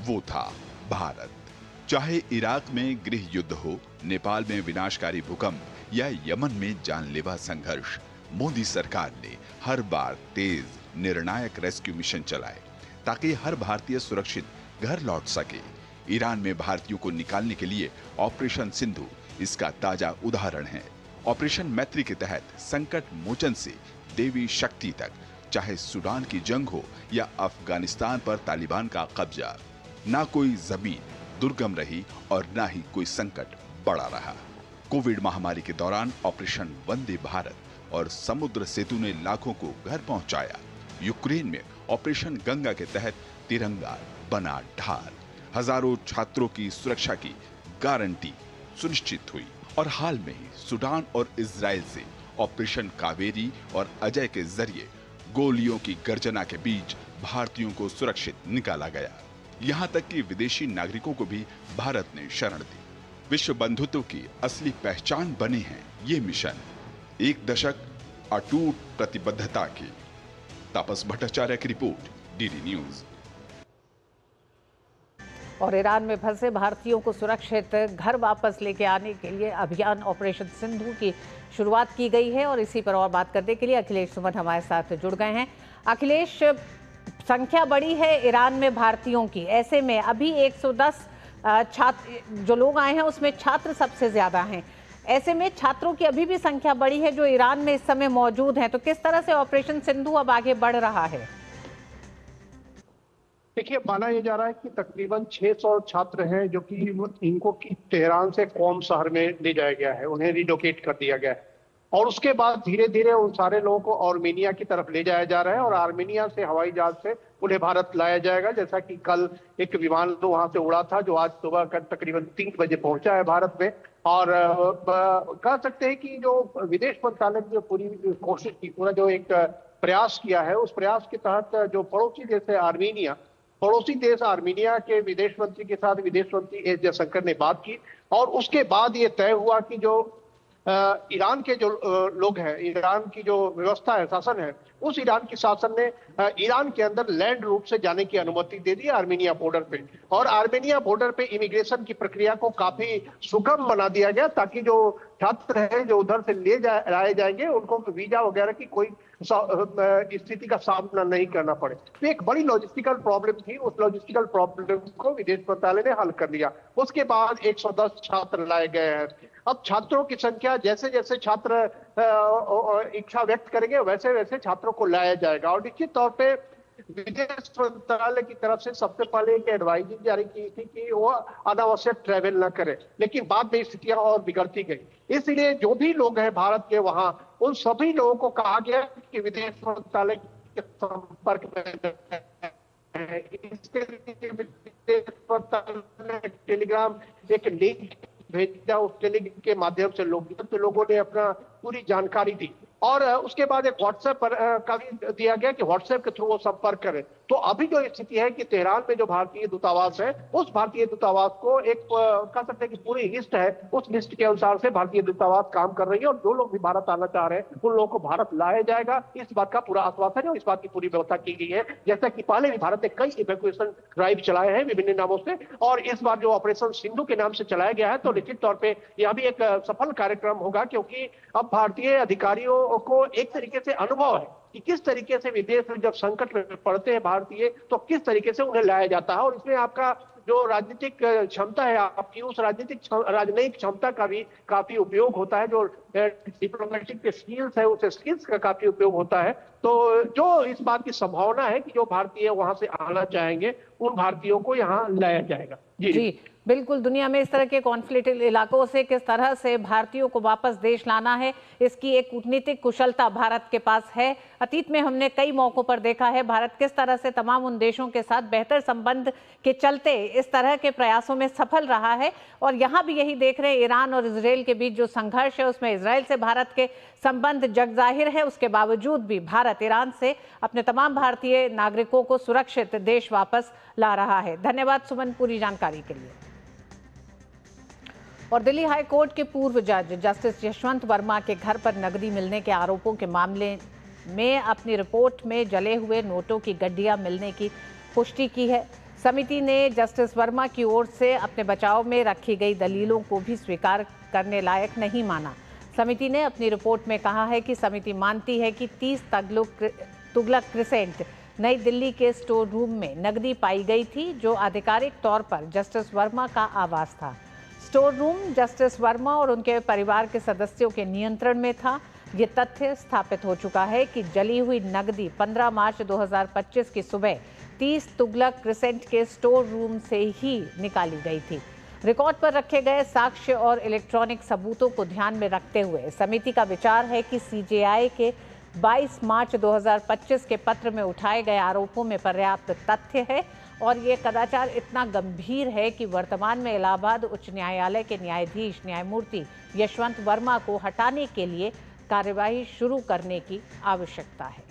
वो था भारत। चाहे इराक में गृह युद्ध हो, नेपाल में विनाशकारी भूकंप या यमन में जानलेवा संघर्ष, मोदी सरकार ने हर बार तेज निर्णायक रेस्क्यू मिशन चलाए ताकि हर भारतीय सुरक्षित घर लौट सके। ईरान में भारतीयों को निकालने के लिए ऑपरेशन सिंधु इसका ताजा उदाहरण है। ऑपरेशन मैत्री के तहत संकट मोचन से देवी शक्ति तक, चाहे सूडान की जंग हो या अफगानिस्तान पर तालिबान का कब्जा, ना कोई जमीन दुर्गम रही और ना ही कोई संकट बड़ा रहा। कोविड महामारी के दौरान ऑपरेशन वंदे भारत और समुद्र सेतु ने लाखों को घर पहुंचाया। यूक्रेन में ऑपरेशन गंगा के तहत तिरंगा बना ढाल, हजारों छात्रों की सुरक्षा की गारंटी सुनिश्चित हुई। और हाल में ही सूडान और इजराइल से ऑपरेशन कावेरी और अजय के जरिए गोलियों की गर्जना के बीच भारतीयों को सुरक्षित निकाला गया। यहां तक कि विदेशी नागरिकों को भी भारत ने शरण दी। विश्व बंधुत्व की असली पहचान बने हैं ये मिशन। एक दशक अटूट प्रतिबद्धता की। तापस भट्टाचार्य की रिपोर्ट, डीडी न्यूज। और ईरान में फंसे भारतीयों को सुरक्षित घर वापस लेके आने के लिए अभियान ऑपरेशन सिंधु की शुरुआत की गई है। और इसी पर और बात करने के लिए अखिलेश सुमन हमारे साथ जुड़ गए हैं। अखिलेश, संख्या बड़ी है ईरान में भारतीयों की, ऐसे में अभी 110 छात्र जो लोग आए हैं उसमें छात्र सबसे ज्यादा हैं। ऐसे में छात्रों की अभी भी संख्या बड़ी है जो ईरान में इस समय मौजूद हैं, तो किस तरह से ऑपरेशन सिंधु अब आगे बढ़ रहा है? देखिए, माना यह जा रहा है कि तकरीबन 600 छात्र हैं जो कि इनको तेहरान से कौम शहर में ले जाया गया है, उन्हें रिलोकेट कर दिया गया है। और उसके बाद धीरे धीरे उन सारे लोगों को आर्मेनिया की तरफ ले जाया जा रहा है और आर्मेनिया से हवाई जहाज से उन्हें भारत लाया जाएगा। जैसा कि कल एक विमान तो वहां से उड़ा था जो आज सुबह तकरीबन 3 बजे पहुंचा है भारत में। और कह सकते हैं कि जो विदेश मंत्रालय ने जो पूरी कोशिश की, पूरा जो एक प्रयास किया है, उस प्रयास के तहत जो पड़ोसी देश आर्मेनिया के विदेश मंत्री के साथ विदेश मंत्री एस जयशंकर ने बात की। और उसके बाद ये तय हुआ कि जो ईरान के जो लोग हैं, ईरान की जो व्यवस्था है, शासन है, उस ईरान की शासन ने ईरान के अंदर लैंड रूट से जाने की अनुमति दे दी आर्मेनिया बॉर्डर पे। और आर्मेनिया बॉर्डर पे इमिग्रेशन की प्रक्रिया को काफी सुगम बना दिया गया ताकि जो छात्र हैं जो उधर से लाए जाएंगे उनको वीजा वगैरह की कोई स्थिति का सामना नहीं करना पड़े। तो एक बड़ी लॉजिस्टिकल प्रॉब्लम थी, उस लॉजिस्टिकल प्रॉब्लम को विदेश मंत्रालय ने हल कर लिया। उसके बाद 110 छात्र लाए गए हैं। अब छात्रों की संख्या जैसे जैसे छात्र इच्छा व्यक्त करेंगे वैसे वैसे छात्रों को लाया जाएगा। और निश्चित तौर पे विदेश मंत्रालय की तरफ से सबसे पहले एक एडवाइजरी जारी की थी कि वो अनावश्यक ट्रैवल न करे, लेकिन बाद में स्थितियां और बिगड़ती गई। इसलिए जो भी लोग हैं भारत के वहां, उन सभी लोगों को कहा गया कि विदेश मंत्रालय के संपर्क में इसके लिए विदेश मंत्रालय ने टेलीग्राम एक लिंक भेजा। उस लिंक के माध्यम से लोगों ने अपना पूरी जानकारी दी और उसके बाद एक व्हाट्सएप पर का भी दिया गया कि व्हाट्सएप के थ्रू वो संपर्क करें। तो अभी जो स्थिति है कि तेहरान में जो भारतीय दूतावास है, उस भारतीय दूतावास को एक कह सकते हैं कि पूरी लिस्ट है, उस लिस्ट के अनुसार से भारतीय दूतावास काम कर रही है और जो लोग भी भारत आना चाह रहे हैं उन लोगों को भारत लाया जाएगा, इस बात का पूरा आश्वासन है और इस बात की पूरी व्यवस्था की गई है। जैसा कि पहले भी भारत ने कई इवैक्यूएशन ड्राइव चलाए हैं विभिन्न नामों से, और इस बार जो ऑपरेशन सिंधु के नाम से चलाया गया है, तो निश्चित तौर पर यह भी एक सफल कार्यक्रम होगा, क्योंकि अब भारतीय अधिकारियों को एक तरीके से अनुभव है कि किस तरीके से विदेश में जब संकट में पड़ते हैं भारतीय, तो किस तरीके से उन्हें लाया जाता है। और इसमें आपका जो राजनीतिक क्षमता है, आपकी उस राजनयिक क्षमता का भी काफी उपयोग होता है, जो डिप्लोमेटिक के स्किल्स है, उस स्किल्स का काफी उपयोग होता है। तो जो इस बात की संभावना है कि जो भारतीय वहां से आना चाहेंगे उन भारतीयों को यहाँ लाया जाएगा। जी बिल्कुल, दुनिया में इस तरह के कॉन्फ्लिक्ट इलाकों से किस तरह से भारतीयों को वापस देश लाना है, इसकी एक कूटनीतिक कुशलता भारत के पास है। अतीत में हमने कई मौकों पर देखा है भारत किस तरह से तमाम उन देशों के साथ बेहतर संबंध के चलते इस तरह के प्रयासों में सफल रहा है। और यहाँ भी यही देख रहे हैं, ईरान और इजरायल के बीच जो संघर्ष है उसमें इजरायल से भारत के संबंध जगजाहिर है। उसके बावजूद भी भारत ईरान से अपने तमाम भारतीय नागरिकों को सुरक्षित देश वापस ला रहा है। धन्यवाद सुमन पूरी जानकारी के लिए। और दिल्ली हाई कोर्ट के पूर्व जज जस्टिस यशवंत वर्मा के घर पर नकदी मिलने के आरोपों के मामले में अपनी रिपोर्ट में जले हुए नोटों की गड्डियां मिलने की पुष्टि की है। समिति ने जस्टिस वर्मा की ओर से अपने बचाव में रखी गई दलीलों को भी स्वीकार करने लायक नहीं माना। समिति ने अपनी रिपोर्ट में कहा है कि समिति मानती है कि 30 तुगलक क्रिसेंट नई दिल्ली के स्टोर रूम में नकदी पाई गई थी, जो आधिकारिक तौर पर जस्टिस वर्मा का आवास था। स्टोर रूम जस्टिस वर्मा और उनके परिवार के सदस्यों के नियंत्रण में था। ये तथ्य स्थापित हो चुका है कि जली हुई नकदी 15 मार्च 2025 की सुबह 30 तुगलक क्रिसेंट के स्टोर रूम से ही निकाली गई थी। रिकॉर्ड पर रखे गए साक्ष्य और इलेक्ट्रॉनिक सबूतों को ध्यान में रखते हुए समिति का विचार है कि सीजेआई के 22 मार्च 2025 के पत्र में उठाए गए आरोपों में पर्याप्त तथ्य है और ये कदाचार इतना गंभीर है कि वर्तमान में इलाहाबाद उच्च न्यायालय के न्यायाधीश न्यायमूर्ति यशवंत वर्मा को हटाने के लिए कार्यवाही शुरू करने की आवश्यकता है।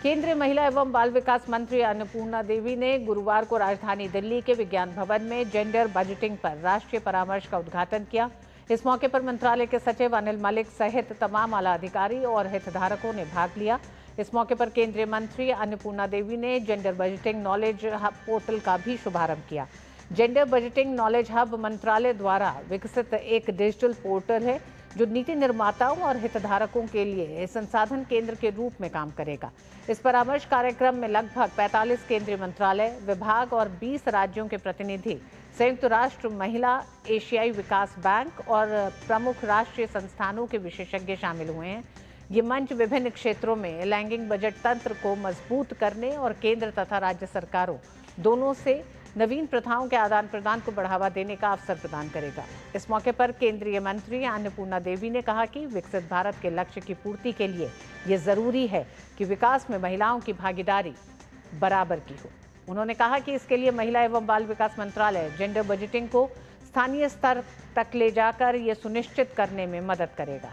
केंद्रीय महिला एवं बाल विकास मंत्री अन्नपूर्णा देवी ने गुरुवार को राजधानी दिल्ली के विज्ञान भवन में जेंडर बजटिंग पर राष्ट्रीय परामर्श का उद्घाटन किया। इस मौके पर मंत्रालय के सचिव अनिल मलिक सहित तमाम आला अधिकारी और हितधारकों ने भाग लिया। इस मौके पर केंद्रीय मंत्री अन्नपूर्णा देवी ने gender budgeting knowledge hub portal का भी शुभारंभ किया। जेंडर बजटिंग नॉलेज हब मंत्रालय द्वारा विकसित एक डिजिटल पोर्टल है जो नीति निर्माताओं और हितधारकों के लिए संसाधन केंद्र के रूप में काम करेगा। इस परामर्श कार्यक्रम में लगभग 45 केंद्रीय मंत्रालय, विभाग और 20 राज्यों के प्रतिनिधि, संयुक्त राष्ट्र महिला, एशियाई विकास बैंक और प्रमुख राष्ट्रीय संस्थानों के विशेषज्ञ शामिल हुए हैं। ये मंच विभिन्न क्षेत्रों में लैंगिक बजट तंत्र को मजबूत करने और केंद्र तथा राज्य सरकारों दोनों से नवीन प्रथाओं के आदान प्रदान को बढ़ावा देने का अवसर प्रदान करेगा। इस मौके पर केंद्रीय मंत्री अन्नपूर्णा देवी ने कहा कि विकसित भारत के लक्ष्य की पूर्ति के लिए ये जरूरी है कि विकास में महिलाओं की भागीदारी बराबर की हो। उन्होंने कहा कि इसके लिए महिला एवं बाल विकास मंत्रालय जेंडर बजटिंग को स्थानीय स्तर तक ले जाकर ये सुनिश्चित करने में मदद करेगा।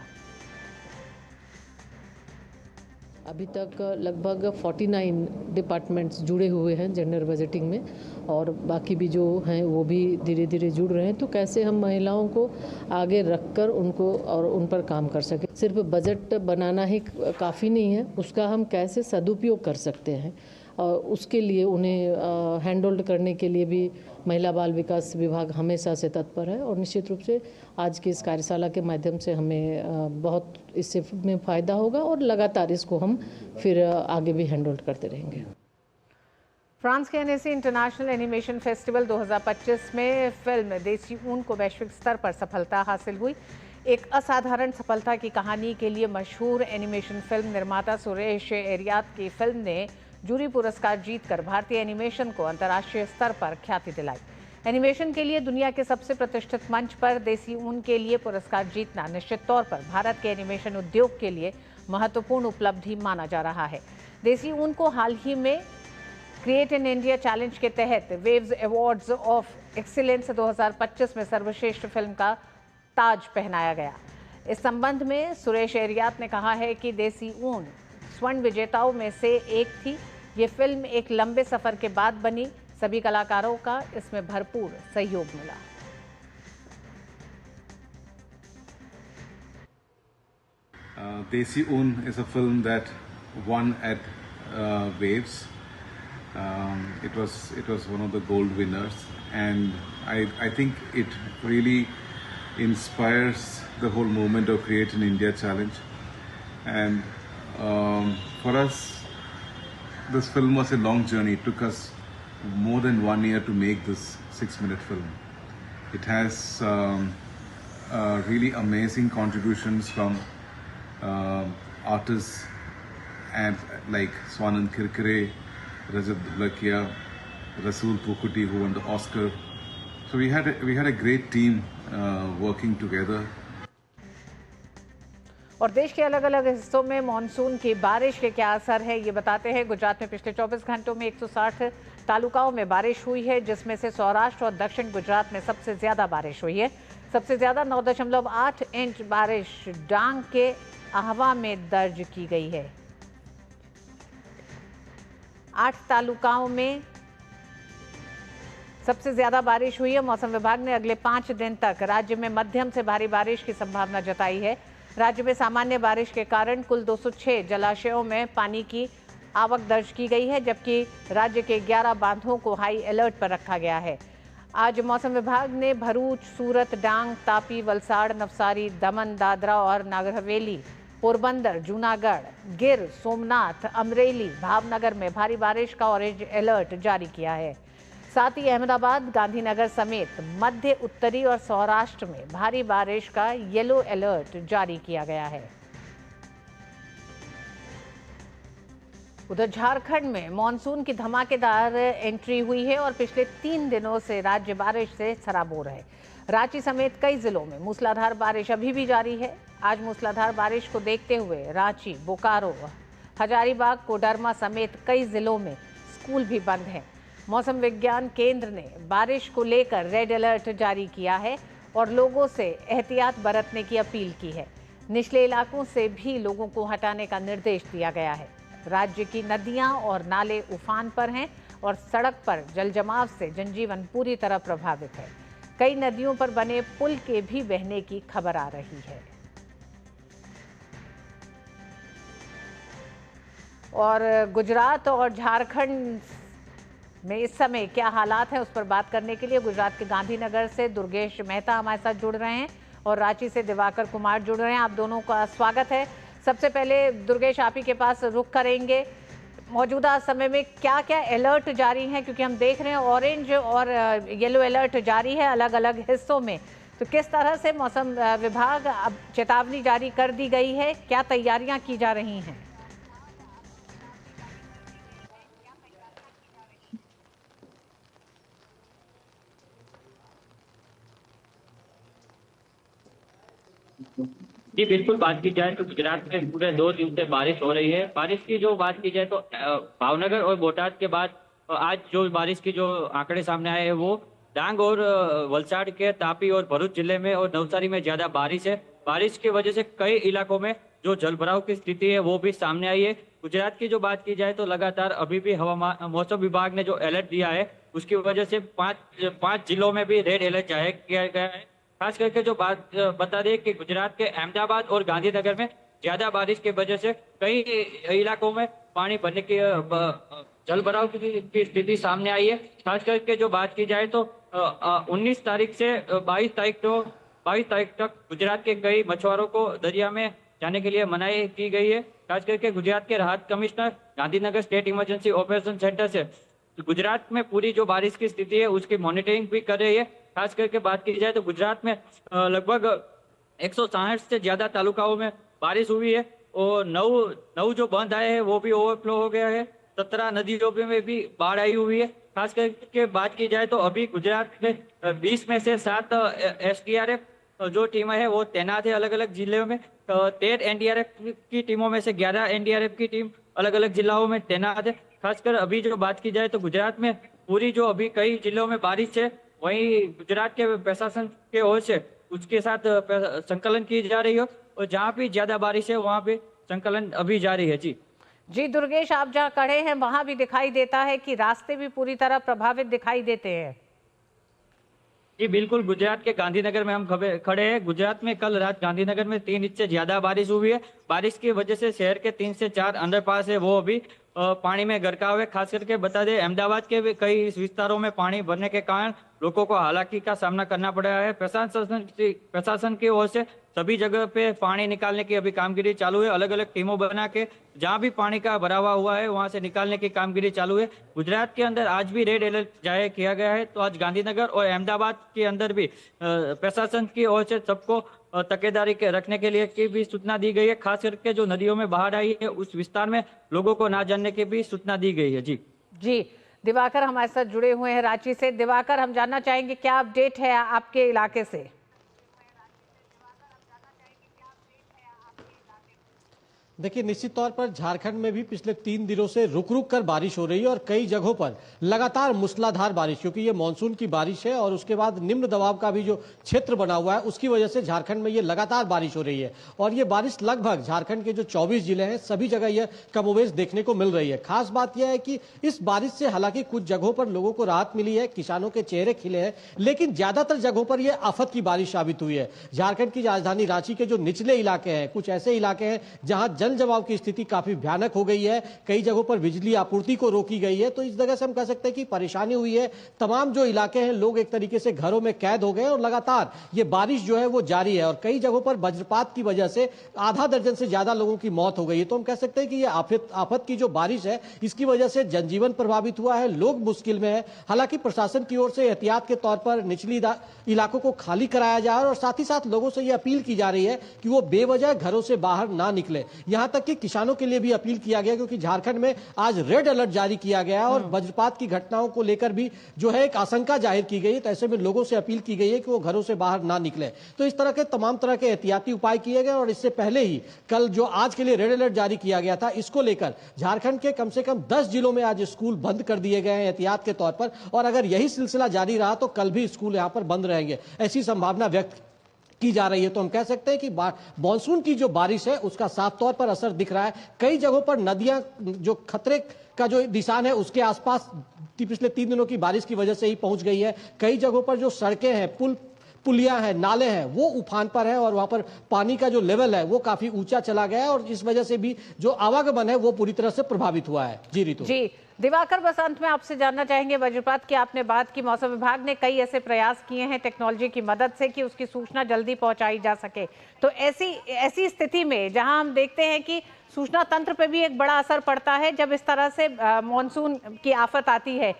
अभी तक लगभग 49 डिपार्टमेंट्स जुड़े हुए हैं जेंडर बजटिंग में और बाकी भी जो हैं वो भी धीरे धीरे जुड़ रहे हैं। तो कैसे हम महिलाओं को आगे रखकर उनको और उन पर काम कर सकें। सिर्फ बजट बनाना ही काफ़ी नहीं है, उसका हम कैसे सदुपयोग कर सकते हैं और उसके लिए उन्हें हैंडहोल्ड करने के लिए भी महिला बाल विकास विभाग हमेशा से तत्पर है और निश्चित रूप से आज की इस कार्यशाला के माध्यम से हमें बहुत इससे में फ़ायदा होगा और लगातार इसको हम फिर आगे भी हैंडहोल्ड करते रहेंगे। फ्रांस के एनएसी इंटरनेशनल एनिमेशन फेस्टिवल 2025 में फिल्म देसी ऊन को वैश्विक स्तर पर सफलता हासिल हुई। एक असाधारण सफलता की कहानी के लिए मशहूर एनिमेशन फिल्म निर्माता सुरेश एरियात की फिल्म ने जूरी पुरस्कार जीतकर भारतीय एनिमेशन को अंतर्राष्ट्रीय स्तर पर ख्याति दिलाई। एनिमेशन के लिए दुनिया के सबसे प्रतिष्ठित मंच पर देसी ऊन के लिए पुरस्कार जीतना निश्चित तौर पर भारत के एनिमेशन उद्योग के लिए महत्वपूर्ण उपलब्धि माना जा रहा है। देसी ऊन को हाल ही में क्रिएट इन इंडिया चैलेंज के तहत वेव्स अवार्ड्स ऑफ एक्सीलेंस 2025 में सर्वश्रेष्ठ फिल्म का ताज पहनाया गया। इस संबंध में सुरेश एरियात ने कहा है कि देसी ऊन स्वर्ण विजेताओं में से एक थी। ये फिल्म एक लंबे सफर के बाद बनी। सभी कलाकारों का इसमें भरपूर सहयोग मिला। Desi Un is a film that won at Waves. It was one of the gold winners, and I think it really inspires the whole movement of Create in India challenge. And for us, this film was a long journey. It took us more than 1 year to make this 6-minute film. It has really amazing contributions from artists and like Swanand Kirkire, Rajat Dholakia, Rasool Pukuti, who won the Oscar. So we had a great team working together. और देश के अलग अलग हिस्सों में मानसून की बारिश के क्या असर है, ये बताते हैं। गुजरात में पिछले 24 घंटों में 160 तालुकाओं में बारिश हुई है, जिसमें से सौराष्ट्र और दक्षिण गुजरात में सबसे ज्यादा बारिश हुई है। सबसे ज्यादा 9.8 इंच बारिश डांग के आहवा में दर्ज की गई है। 8 तालुकाओं में सबसे ज्यादा बारिश हुई है। मौसम विभाग ने अगले 5 दिन तक राज्य में मध्यम से भारी बारिश की संभावना जताई है। राज्य में सामान्य बारिश के कारण कुल 206 जलाशयों में पानी की आवक दर्ज की गई है, जबकि राज्य के 11 बांधों को हाई अलर्ट पर रखा गया है। आज मौसम विभाग ने भरूच, सूरत, डांग, तापी, वलसाड़, नवसारी, दमन, दादरा और नागर हवेली, पोरबंदर, जूनागढ़, गिर, सोमनाथ, अमरेली, भावनगर में भारी बारिश का ऑरेंज अलर्ट जारी किया है। साथ ही अहमदाबाद, गांधीनगर समेत मध्य, उत्तरी और सौराष्ट्र में भारी बारिश का येलो अलर्ट जारी किया गया है। उधर झारखंड में मानसून की धमाकेदार एंट्री हुई है और पिछले 3 दिनों से राज्य बारिश से सराबोर है। रांची समेत कई जिलों में मूसलाधार बारिश अभी भी जारी है। आज मूसलाधार बारिश को देखते हुए रांची, बोकारो, हजारीबाग, कोडरमा समेत कई जिलों में स्कूल भी बंद हैं। मौसम विज्ञान केंद्र ने बारिश को लेकर रेड अलर्ट जारी किया है और लोगों से एहतियात बरतने की अपील की है। निचले इलाकों से भी लोगों को हटाने का निर्देश दिया गया है। राज्य की नदियां और नाले उफान पर हैं और सड़क पर जलजमाव से जनजीवन पूरी तरह प्रभावित है। कई नदियों पर बने पुल के भी बहने की खबर आ रही है। और गुजरात और झारखंड में इस समय क्या हालात हैं, उस पर बात करने के लिए गुजरात के गांधीनगर से दुर्गेश मेहता हमारे साथ जुड़ रहे हैं और रांची से दिवाकर कुमार जुड़ रहे हैं। आप दोनों का स्वागत है। सबसे पहले दुर्गेश, आप ही के पास रुख करेंगे। मौजूदा समय में क्या क्या अलर्ट जारी हैं, क्योंकि हम देख रहे हैं ऑरेंज और येलो अलर्ट जारी है अलग अलग हिस्सों में, तो किस तरह से मौसम विभाग अब चेतावनी जारी कर दी गई है, क्या तैयारियां की जा रही हैं? जी बिल्कुल, बात की जाए तो गुजरात में पूरे 2 दिन से बारिश हो रही है। बारिश की जो बात की जाए तो भावनगर और बोटाद के बाद आज जो बारिश की जो आंकड़े सामने आए हैं वो डांग और वलसाड़ के, तापी और भरूच जिले में और नवसारी में ज्यादा बारिश है। बारिश की वजह से कई इलाकों में जो जलभराव की स्थिति है वो भी सामने आई है। गुजरात की जो बात की जाए तो लगातार अभी भी मौसम विभाग ने जो अलर्ट दिया है उसकी वजह से 5 जिलों में भी रेड अलर्ट जारी किया गया है। खास करके जो बात बता दें कि गुजरात के अहमदाबाद और गांधीनगर में ज्यादा बारिश की वजह से कई इलाकों में पानी भरने की जलभराव की स्थिति सामने आई है। खास करके जो बात की जाए तो 19 तारीख से 22 तारीख तक गुजरात के कई मछुआरों को दरिया में जाने के लिए मनाही की गई है। खास करके गुजरात के राहत commissioner Gandhinagar state emergency operation centre से गुजरात में पूरी जो बारिश की स्थिति है उसकी मॉनिटरिंग भी कर रही है। खास करके बात की जाए तो गुजरात में लगभग 160 से ज्यादा तालुकाओं में बारिश हुई है और 9 जो बंद आए हैं वो भी ओवरफ्लो हो गया है। 17 नदियों में भी बाढ़ आई हुई है। खास करके बात की जाए तो अभी गुजरात में 20 में से 7 SDRF जो टीमें है वो तैनात है अलग अलग जिलों में। 13 NDRF की टीमों में से 11 NDRF की टीम अलग अलग जिलों में तैनात है। खासकर अभी जो बात की जाए तो गुजरात में पूरी जो अभी कई जिलों में बारिश है, वहीं गुजरात के प्रशासन के ओर से उसके साथ संकलन की जा रही हो, और जहाँ भी ज्यादा बारिश है वहाँ पे संकलन अभी जारी है। जी दुर्गेश, आप जहाँ खड़े हैं वहां भी दिखाई देता है कि रास्ते भी पूरी तरह प्रभावित दिखाई देते हैं। जी बिल्कुल, गुजरात के गांधीनगर में हम खड़े हैं। गुजरात में कल रात गांधीनगर में 3 इंच से ज्यादा बारिश हुई है। बारिश की वजह से शहर के 3 से 4 अंडरपास है वो अभी पानी में गरकाव है। खास करके बता दें, अहमदाबाद के भी कई विस्तारों में पानी भरने के कारण लोगों को हालाकी का सामना करना पड़ रहा है। प्रशासन की ओर से सभी जगह पे पानी निकालने की अभी कामगिरी चालू है। अलग अलग टीमों बना के जहां भी पानी का भरावा हुआ है वहां से निकालने की कामगिरी चालू है। गुजरात के अंदर आज भी रेड अलर्ट जारी किया गया है, तो आज गांधीनगर और अहमदाबाद के अंदर भी प्रशासन की ओर से सबको तकेदारी के रखने के लिए की भी सूचना दी गई है। खास करके जो नदियों में बाढ़ आई है उस विस्तार में लोगों को ना जाने की भी सूचना दी गई है। जी दिवाकर हमारे साथ जुड़े हुए हैं रांची से। दिवाकर, हम जानना चाहेंगे क्या अपडेट है आपके इलाके से? देखिए, निश्चित तौर पर झारखंड में भी पिछले 3 दिनों से रुक रुक कर बारिश हो रही है और कई जगहों पर लगातार मूसलाधार बारिश, क्योंकि ये मानसून की बारिश है और उसके बाद निम्न दबाव का भी जो क्षेत्र बना हुआ है उसकी वजह से झारखंड में ये लगातार बारिश हो रही है। और ये बारिश लगभग झारखंड के जो 24 जिले हैं सभी जगह यह कमोवेश देखने को मिल रही है। खास बात यह है कि इस बारिश से हालांकि कुछ जगहों पर लोगों को राहत मिली है, किसानों के चेहरे खिले हैं, लेकिन ज्यादातर जगहों पर यह आफत की बारिश साबित हुई है। झारखंड की राजधानी रांची के जो निचले इलाके हैं, कुछ ऐसे इलाके हैं जहां जल की स्थिति काफी भयानक हो गई है। कई जगहों पर बिजली आपूर्ति को रोकी गई है। तो इस जगह से हम कह सकते हैं कि परेशानी हुई है। तमाम जो इलाके हैं लोग एक तरीके से घरों में कैद हो गए और लगातार ये बारिश जो है वो जारी है और कई जगहों पर वज्रपात की वजह से आधा दर्जन से ज्यादा लोगों की मौत हो गई है। तो हम कह सकते हैं कि ये आफत की जो बारिश है इसकी वजह से जनजीवन प्रभावित हुआ है, लोग मुश्किल में है। हालांकि प्रशासन की ओर से एहतियात के तौर पर निचली इलाकों को खाली कराया जा रहा है और साथ ही साथ लोगों से यह अपील की जा रही है कि वो बेवजह घरों से बाहर ना निकले। यहां तक कि किसानों के लिए भी अपील किया गया, क्योंकि झारखंड में आज रेड अलर्ट जारी किया गया और वज्रपात की घटनाओं को लेकर भी जो है एक आशंका जाहिर की गई है। तो ऐसे में लोगों से अपील की गई है कि वो घरों से बाहर ना निकले। तो इस तरह के तमाम तरह के एहतियाती उपाय किए गए और इससे पहले ही कल जो आज के लिए रेड अलर्ट जारी किया गया था, इसको लेकर झारखंड के कम से कम 10 जिलों में आज स्कूल बंद कर दिए गए हैं एहतियात के तौर पर। और अगर यही सिलसिला जारी रहा तो कल भी स्कूल यहां पर बंद रहेंगे, ऐसी संभावना व्यक्त की जा रही है। तो हम कह सकते हैं कि मानसून की जो बारिश है उसका साफ तौर पर असर दिख रहा है। कई जगहों पर नदियां जो खतरे का जो निशान है उसके आसपास पिछले 3 दिनों की बारिश की वजह से ही पहुंच गई है। कई जगहों पर जो सड़कें हैं, पुलियां हैं, नाले हैं, वो उफान पर है और वहां पर पानी का जो लेवल है वो काफी ऊंचा चला गया है और इस वजह से भी जो आवागमन है वो पूरी तरह से प्रभावित हुआ है। जी रितु। जी दिवाकर, बस अंत में आपसे जानना चाहेंगे, वज्रपात की आपने बात की, मौसम विभाग ने कई ऐसे प्रयास किए हैं टेक्नोलॉजी की मदद से कि उसकी सूचना जल्दी पहुंचाई जा सके। तो ऐसी स्थिति में जहां हम देखते हैं कि सूचना तंत्र पे भी एक बड़ा असर पड़ता है जब इस तरह से मानसून की आफत आती है,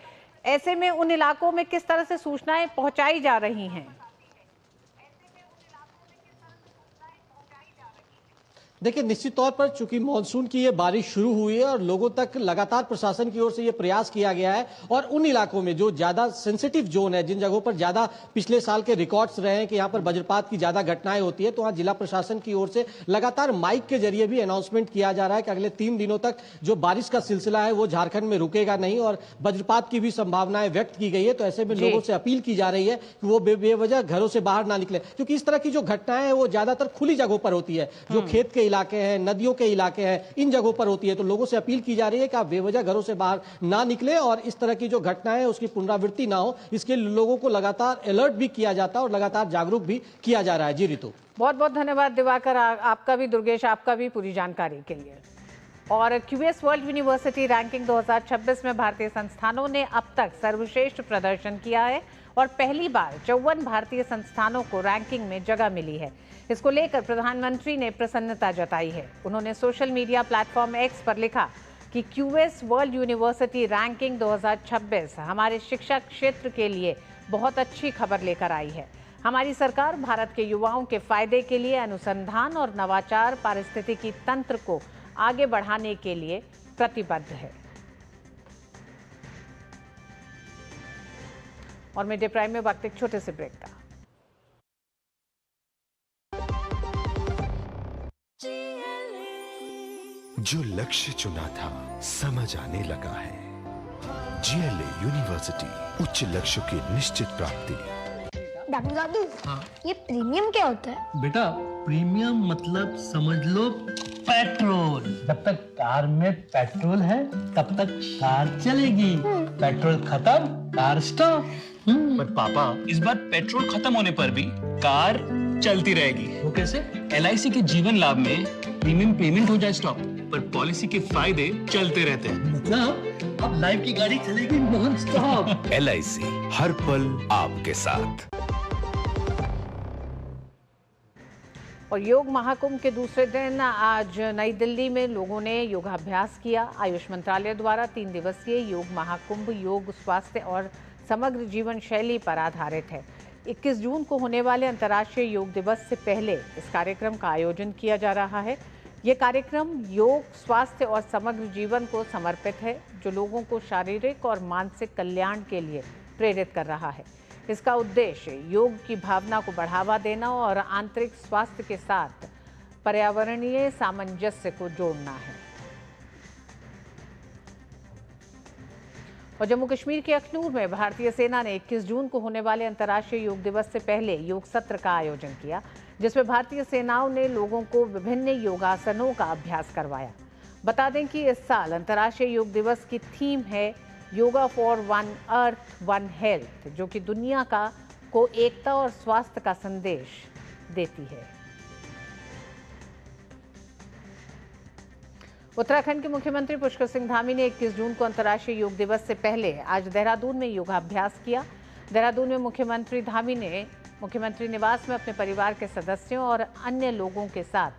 ऐसे में उन इलाकों में किस तरह से सूचनाएं पहुंचाई जा रही हैं? देखिए, निश्चित तौर पर चूंकि मानसून की ये बारिश शुरू हुई है और लोगों तक लगातार प्रशासन की ओर से ये प्रयास किया गया है और उन इलाकों में जो ज्यादा सेंसिटिव जोन है, जिन जगहों पर ज्यादा पिछले साल के रिकॉर्ड्स रहे हैं कि यहाँ पर वज्रपात की ज्यादा घटनाएं होती है, तो वहाँ जिला प्रशासन की ओर से लगातार माइक के जरिए भी अनाउंसमेंट किया जा रहा है कि अगले 3 दिनों तक जो बारिश का सिलसिला है वो झारखंड में रुकेगा नहीं और वज्रपात की भी संभावनाएं व्यक्त की गई है। तो ऐसे में लोगों से अपील की जा रही है कि वो बेवजह घरों से बाहर ना निकले, क्योंकि इस तरह की जो घटनाएं हैं वो ज्यादातर खुली जगहों पर होती है, जो खेत के इलाके हैं, नदियों के इलाके हैं, इन जगहों पर होती है। तो लोगों से अपील की जा रही है कि आप बेवजह घरों से बाहर ना निकले और इस तरह की जो घटनाएं हैं उसकी पुनरावृत्ति ना हो, इसके लोगों को लगातार अलर्ट भी किया जाता है और लगातार जागरूक भी किया जा रहा है। जी रितु, बहुत बहुत धन्यवाद दिवाकर, आपका भी, दुर्गेश आपका भी, पूरी जानकारी के लिए। और क्यूएस वर्ल्ड यूनिवर्सिटी रैंकिंग 2026 में भारतीय संस्थानों ने अब तक सर्वश्रेष्ठ प्रदर्शन किया है और पहली बार 54 भारतीय संस्थानों को रैंकिंग में जगह मिली है। इसको लेकर प्रधानमंत्री ने प्रसन्नता जताई है। उन्होंने सोशल मीडिया प्लेटफॉर्म एक्स पर लिखा कि क्यूएस वर्ल्ड यूनिवर्सिटी रैंकिंग 2026 हमारे शिक्षा क्षेत्र के लिए बहुत अच्छी खबर लेकर आई है। हमारी सरकार भारत के युवाओं के फायदे के लिए अनुसंधान और नवाचार पारिस्थितिकी तंत्र को आगे बढ़ाने के लिए प्रतिबद्ध है। और मिड डे प्राइम में वक्त एक छोटे से ब्रेक का। जो लक्ष्य चुना था समझ आने लगा है। जीएलए यूनिवर्सिटी, उच्च लक्ष्य की निश्चित प्राप्ति। डॉक्टर दादू, ये प्रीमियम क्या होता है? बेटा प्रीमियम मतलब समझ लो पेट्रोल। जब तक कार में पेट्रोल है तब तक कार चलेगी, पेट्रोल खत्म कार स्टॉप। पर पापा इस बार पेट्रोल खत्म होने पर भी कार चलती रहेगी। वो कैसे? LIC के जीवन लाभ में प्रीमियम पेमेंट हो जाए स्टॉप, पर पॉलिसी के फायदे चलते रहते हैं। मतलब अब लाइफ की गाड़ी चलेगी नॉन स्टॉप। LIC हर पल आपके साथ। और योग महाकुंभ के दूसरे दिन आज नई दिल्ली में लोगों ने योगाभ्यास किया। आयुष मंत्रालय द्वारा 3 दिवसीय योग महाकुंभ योग स्वास्थ्य और समग्र जीवन शैली पर आधारित है। 21 जून को होने वाले अंतर्राष्ट्रीय योग दिवस से पहले इस कार्यक्रम का आयोजन किया जा रहा है। ये कार्यक्रम योग स्वास्थ्य और समग्र जीवन को समर्पित है, जो लोगों को शारीरिक और मानसिक कल्याण के लिए प्रेरित कर रहा है। इसका उद्देश्य योग की भावना को बढ़ावा देना और आंतरिक स्वास्थ्य के साथ पर्यावरणीय सामंजस्य को जोड़ना है। और जम्मू कश्मीर के अखनूर में भारतीय सेना ने 21 जून को होने वाले अंतर्राष्ट्रीय योग दिवस से पहले योग सत्र का आयोजन किया, जिसमें भारतीय सेनाओं ने लोगों को विभिन्न योगासनों का अभ्यास करवाया। बता दें कि इस साल अंतर्राष्ट्रीय योग दिवस की थीम है yoga for one earth one health, जो कि दुनिया को एकता और स्वास्थ्य का संदेश देती है। उत्तराखंड के मुख्यमंत्री पुष्कर सिंह धामी ने 21 जून को अंतर्राष्ट्रीय योग दिवस से पहले आज देहरादून में योगाभ्यास किया। देहरादून में मुख्यमंत्री धामी ने मुख्यमंत्री निवास में अपने परिवार के सदस्यों और अन्य लोगों के साथ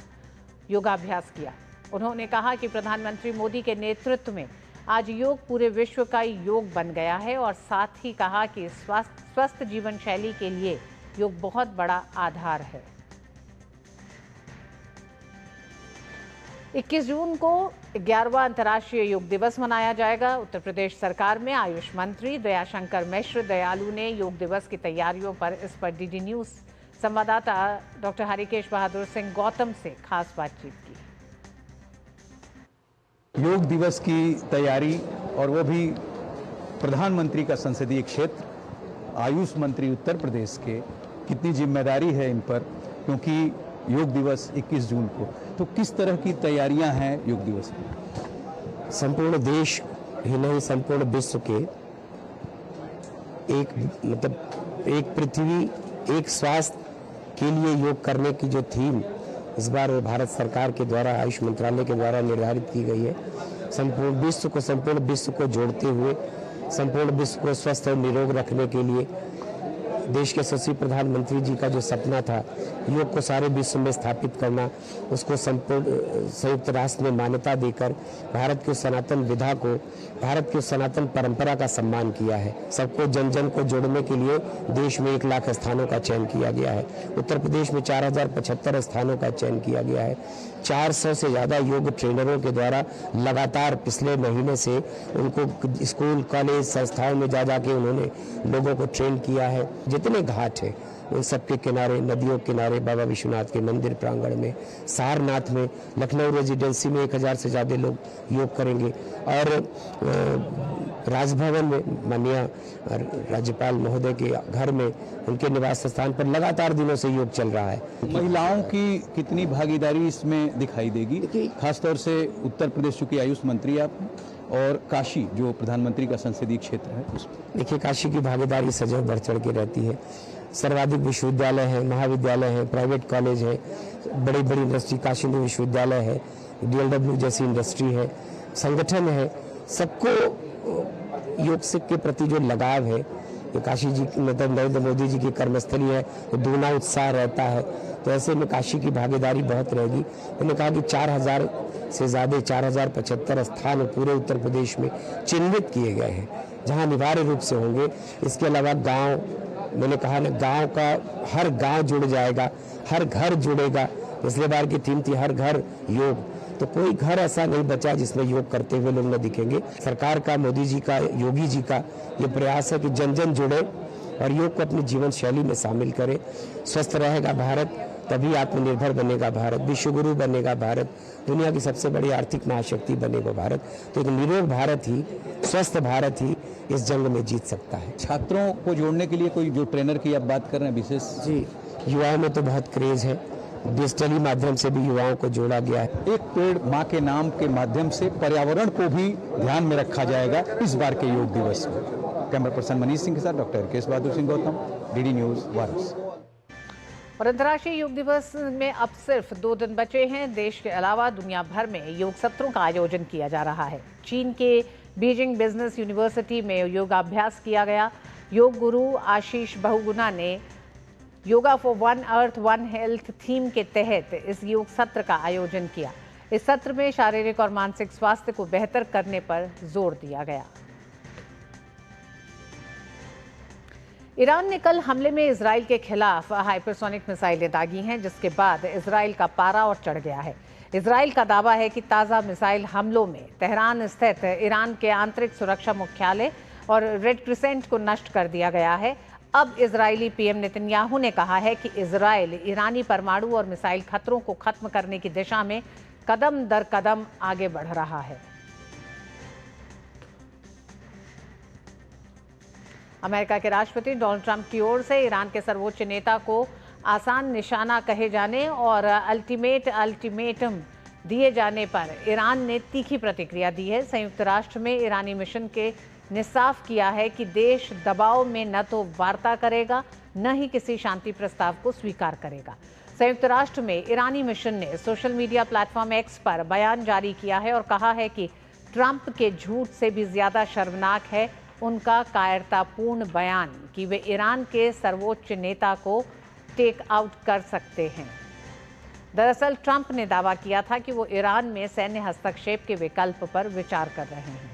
योगाभ्यास किया। उन्होंने कहा कि प्रधानमंत्री मोदी के नेतृत्व में आज योग पूरे विश्व का योग बन गया है और साथ ही कहा कि स्वस्थ जीवन शैली के लिए योग बहुत बड़ा आधार है। 21 जून को 11वां अंतर्राष्ट्रीय योग दिवस मनाया जाएगा। उत्तर प्रदेश सरकार में आयुष मंत्री दयाशंकर मिश्र दयालु ने योग दिवस की तैयारियों पर इस पर डीडी न्यूज संवाददाता डॉक्टर हरिकेश बहादुर सिंह गौतम से खास बातचीत की। योग दिवस की तैयारी और वो भी प्रधानमंत्री का संसदीय क्षेत्र आयुष मंत्री उत्तर प्रदेश के, कितनी जिम्मेदारी है इन पर, क्योंकि योग दिवस 21 जून को, तो किस तरह की तैयारियां हैं योग दिवस की? संपूर्ण देश ही नहीं संपूर्ण विश्व के एक पृथ्वी एक स्वास्थ्य के लिए योग करने की जो थीम इस बार भारत सरकार के द्वारा आयुष मंत्रालय के द्वारा निर्धारित की गई है, संपूर्ण विश्व को जोड़ते हुए संपूर्ण विश्व को स्वस्थ और निरोग रखने के लिए देश के यशस्वी प्रधानमंत्री जी का जो सपना था योग को सारे विश्व में स्थापित करना, उसको संपूर्ण संयुक्त राष्ट्र में मान्यता देकर भारत के सनातन विधा को, भारत की सनातन परंपरा का सम्मान किया है। सबको जन जन को जोड़ने के लिए देश में 1 लाख स्थानों का चयन किया गया है। उत्तर प्रदेश में 4075 स्थानों का चयन किया गया है। 400 से ज़्यादा योग ट्रेनरों के द्वारा लगातार पिछले महीने से उनको स्कूल कॉलेज संस्थाओं में जा के उन्होंने लोगों को ट्रेन किया है। जितने घाट हैं उन सबके किनारे, नदियों के किनारे, बाबा विश्वनाथ के मंदिर प्रांगण में, सारनाथ में, लखनऊ रेजिडेंसी में 1000 से ज़्यादा लोग योग करेंगे और राजभवन में माननीय राज्यपाल महोदय के घर में उनके निवास स्थान पर लगातार दिनों से योग चल रहा है। महिलाओं की कितनी भागीदारी इसमें दिखाई देगी, खासतौर से उत्तर प्रदेश के आयुष मंत्री आप और काशी जो प्रधानमंत्री का संसदीय क्षेत्र है उसमें? देखिए, काशी की भागीदारी सदैव बढ़ चढ़ के रहती है। सर्वाधिक विश्वविद्यालय हैं, महाविद्यालय हैं, प्राइवेट कॉलेज है, बड़ी बड़ी इंडस्ट्री, काशी में विश्वविद्यालय है, DLW जैसी इंडस्ट्री है, संगठन है, सबको योग से के प्रति जो लगाव है, ये काशी जी मतलब नरेंद्र मोदी जी की कर्मस्थली है, तो दूना उत्साह रहता है। तो ऐसे में काशी की भागीदारी बहुत रहेगी। उन्होंने कहा कि 4000 से ज़्यादा 4075 स्थान पूरे उत्तर प्रदेश में चिन्हित किए गए हैं जहां अनिवार्य रूप से होंगे। इसके अलावा गांव, मैंने कहा ना, गांव का हर गांव जुड़ जाएगा, हर घर जुड़ेगा। पिछले बार की थीम थी हर घर योग, तो कोई घर ऐसा नहीं बचा जिसमें योग करते हुए लोग न दिखेंगे। सरकार का, मोदी जी का, योगी जी का ये प्रयास है कि जन जन जुड़े और योग को अपनी जीवन शैली में शामिल करे। स्वस्थ रहेगा भारत, तभी आत्मनिर्भर बनेगा भारत, विश्वगुरु बनेगा भारत, दुनिया की सबसे बड़ी आर्थिक महाशक्ति बनेगा भारत। तो एक निरोग भारत ही, स्वस्थ भारत ही इस जंग में जीत सकता है। छात्रों को जोड़ने के लिए कोई जो ट्रेनर की आप बात कर रहे हैं विशेष? जी, युवाओं में तो बहुत क्रेज है, डिजिटली माध्यम से भी युवाओं को जोड़ा गया है। एक पेड़ माँ के नाम के माध्यम से पर्यावरण को भी ध्यान में रखा जाएगा इस बार के योग दिवस में। कैमरा पर्सन मनीष सिंह के साथ डॉक्टर केश बहादुर सिंह गौतम, डीडी न्यूज, वाराणसी। और अंतर्राष्ट्रीय योग दिवस में अब सिर्फ 2 दिन बचे हैं। देश के अलावा दुनिया भर में योग सत्रों का आयोजन किया जा रहा है। चीन के बीजिंग बिजनेस यूनिवर्सिटी में योगाभ्यास किया गया। योग गुरु आशीष बहुगुणा ने yoga for one earth one health theme के तहत इस योग सत्र का आयोजन किया। इस सत्र में शारीरिक और मानसिक स्वास्थ्य को बेहतर करने पर जोर दिया गया। ईरान ने कल हमले में इजराइल के खिलाफ हाइपरसोनिक मिसाइलें दागी हैं, जिसके बाद इजराइल का पारा और चढ़ गया है। इजराइल का दावा है कि ताज़ा मिसाइल हमलों में तेहरान स्थित ईरान के आंतरिक सुरक्षा मुख्यालय और रेड क्रिसेंट को नष्ट कर दिया गया है। अब इजरायली पीएम नेतन्याहू ने कहा है कि इजराइल ईरानी परमाणु और मिसाइल खतरों को खत्म करने की दिशा में कदम दर कदम आगे बढ़ रहा है। अमेरिका के राष्ट्रपति डोनाल्ड ट्रंप की ओर से ईरान के सर्वोच्च नेता को आसान निशाना कहे जाने और अल्टीमेटम दिए जाने पर ईरान ने तीखी प्रतिक्रिया दी है। संयुक्त राष्ट्र में ईरानी मिशन ने साफ किया है कि देश दबाव में न तो वार्ता करेगा, न ही किसी शांति प्रस्ताव को स्वीकार करेगा। संयुक्त राष्ट्र में ईरानी मिशन ने सोशल मीडिया प्लेटफॉर्म एक्स पर बयान जारी किया है और कहा है कि ट्रंप के झूठ से भी ज्यादा शर्मनाक है उनका कायरतापूर्ण बयान कि वे ईरान के सर्वोच्च नेता को टेक आउट कर सकते हैं। दरअसल ट्रंप ने दावा किया था कि वो ईरान में सैन्य हस्तक्षेप के विकल्प पर विचार कर रहे हैं।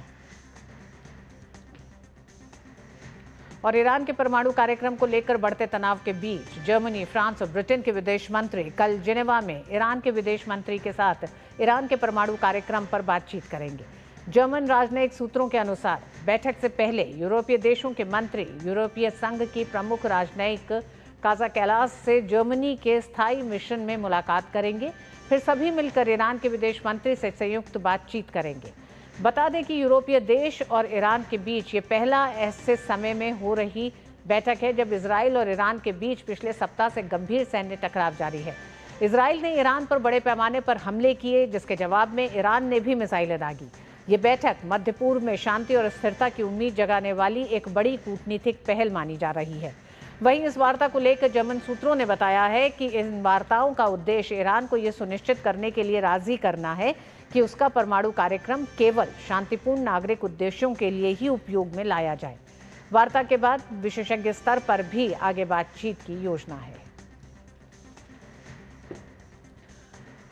और ईरान के परमाणु कार्यक्रम को लेकर बढ़ते तनाव के बीच जर्मनी, फ्रांस और ब्रिटेन के विदेश मंत्री कल जिनेवा में ईरान के विदेश मंत्री के साथ ईरान के परमाणु कार्यक्रम पर बातचीत करेंगे। जर्मन राजनयिक सूत्रों के अनुसार बैठक से पहले यूरोपीय देशों के मंत्री यूरोपीय संघ की प्रमुख राजनयिक काजा कैलास से जर्मनी के स्थायी मिशन में मुलाकात करेंगे। फिर सभी मिलकर ईरान के विदेश मंत्री से संयुक्त बातचीत करेंगे। बता दें कि यूरोपीय देश और ईरान के बीच ये पहला ऐसे समय में हो रही बैठक है जब इजराइल और ईरान के बीच पिछले सप्ताह से गंभीर सैन्य टकराव जारी है। इजराइल ने ईरान पर बड़े पैमाने पर हमले किए, जिसके जवाब में ईरान ने भी मिसाइलें दागी। ये बैठक मध्य पूर्व में शांति और स्थिरता की उम्मीद जगाने वाली एक बड़ी कूटनीतिक पहल मानी जा रही है। वहीं इस वार्ता को लेकर जर्मन सूत्रों ने बताया है कि इन वार्ताओं का उद्देश्य ईरान को ये सुनिश्चित करने के लिए राजी करना है कि उसका परमाणु कार्यक्रम केवल शांतिपूर्ण नागरिक उद्देश्यों के लिए ही उपयोग में लाया जाए। वार्ता के बाद विशेषज्ञ स्तर पर भी आगे बातचीत की योजना है।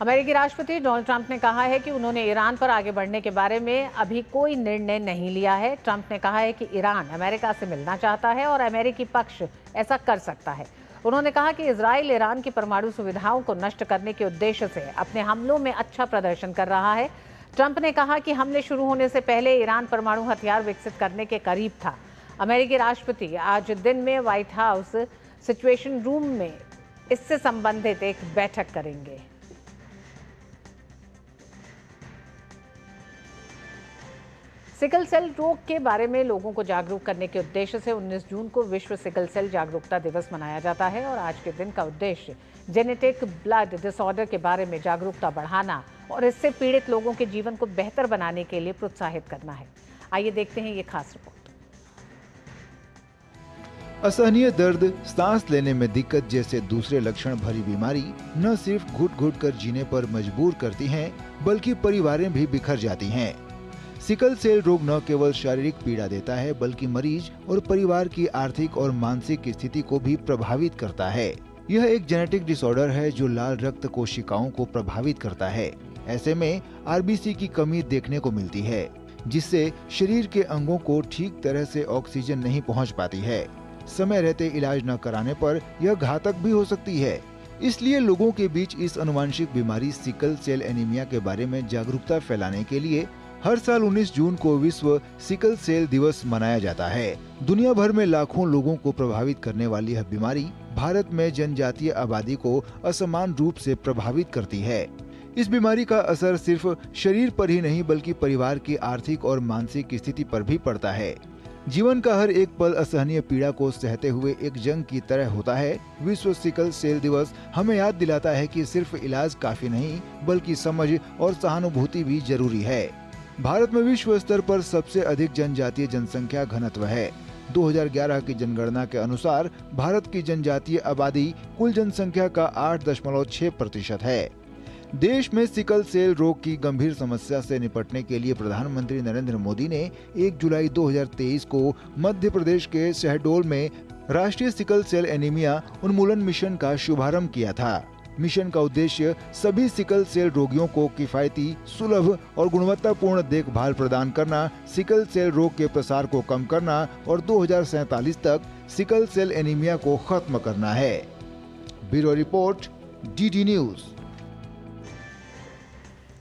अमेरिकी राष्ट्रपति डोनाल्ड ट्रंप ने कहा है कि उन्होंने ईरान पर आगे बढ़ने के बारे में अभी कोई निर्णय नहीं लिया है। ट्रंप ने कहा है कि ईरान अमेरिका से मिलना चाहता है और अमेरिकी पक्ष ऐसा कर सकता है। उन्होंने कहा कि इजराइल ईरान की परमाणु सुविधाओं को नष्ट करने के उद्देश्य से अपने हमलों में अच्छा प्रदर्शन कर रहा है। ट्रंप ने कहा कि हमले शुरू होने से पहले ईरान परमाणु हथियार विकसित करने के करीब था। अमेरिकी राष्ट्रपति आज दिन में व्हाइट हाउस सिचुएशन रूम में इससे संबंधित एक बैठक करेंगे। सिकल सेल रोग के बारे में लोगों को जागरूक करने के उद्देश्य से 19 जून को विश्व सिकल सेल जागरूकता दिवस मनाया जाता है और आज के दिन का उद्देश्य जेनेटिक ब्लड डिसऑर्डर के बारे में जागरूकता बढ़ाना और इससे पीड़ित लोगों के जीवन को बेहतर बनाने के लिए प्रोत्साहित करना है। आइए देखते हैं ये खास रिपोर्ट। असहनीय दर्द, सांस लेने में दिक्कत जैसे दूसरे लक्षण भरी बीमारी न सिर्फ घुट-घुट कर जीने पर मजबूर करती हैं, बल्कि परिवारें भी बिखर जाती हैं। सिकल सेल रोग न केवल शारीरिक पीड़ा देता है, बल्कि मरीज और परिवार की आर्थिक और मानसिक स्थिति को भी प्रभावित करता है। यह एक जेनेटिक डिसऑर्डर है जो लाल रक्त कोशिकाओं को प्रभावित करता है। ऐसे में आरबीसी की कमी देखने को मिलती है, जिससे शरीर के अंगों को ठीक तरह से ऑक्सीजन नहीं पहुंच पाती है। समय रहते इलाज न कराने पर यह घातक भी हो सकती है। इसलिए लोगों के बीच इस अनुवांशिक बीमारी सिकल सेल एनीमिया के बारे में जागरूकता फैलाने के लिए हर साल 19 जून को विश्व सिकल सेल दिवस मनाया जाता है। दुनिया भर में लाखों लोगों को प्रभावित करने वाली यह बीमारी भारत में जनजातीय आबादी को असमान रूप से प्रभावित करती है। इस बीमारी का असर सिर्फ शरीर पर ही नहीं बल्कि परिवार की आर्थिक और मानसिक स्थिति पर भी पड़ता है। जीवन का हर एक पल असहनीय पीड़ा को सहते हुए एक जंग की तरह होता है। विश्व सिकल सेल दिवस हमें याद दिलाता है कि सिर्फ इलाज काफी नहीं बल्कि समझ और सहानुभूति भी जरूरी है। भारत में विश्व स्तर पर सबसे अधिक जनजातीय जनसंख्या घनत्व है। 2011 की जनगणना के अनुसार भारत की जनजातीय आबादी कुल जनसंख्या का 8.6% है। देश में सिकल सेल रोग की गंभीर समस्या से निपटने के लिए प्रधानमंत्री नरेंद्र मोदी ने 1 जुलाई 2023 को मध्य प्रदेश के शहडोल में राष्ट्रीय सिकल सेल एनीमिया उन्मूलन मिशन का शुभारंभ किया था। मिशन का उद्देश्य सभी सिकल सेल रोगियों को किफायती, सुलभ और गुणवत्तापूर्ण देखभाल प्रदान करना, सिकल सेल रोग के प्रसार को कम करना और 2047 तक सिकल सेल एनीमिया को खत्म करना है। Bureau report, DD news.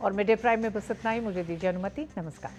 और मिड डे प्राइम में बस इतना ही। मुझे दीजिए अनुमति। नमस्कार।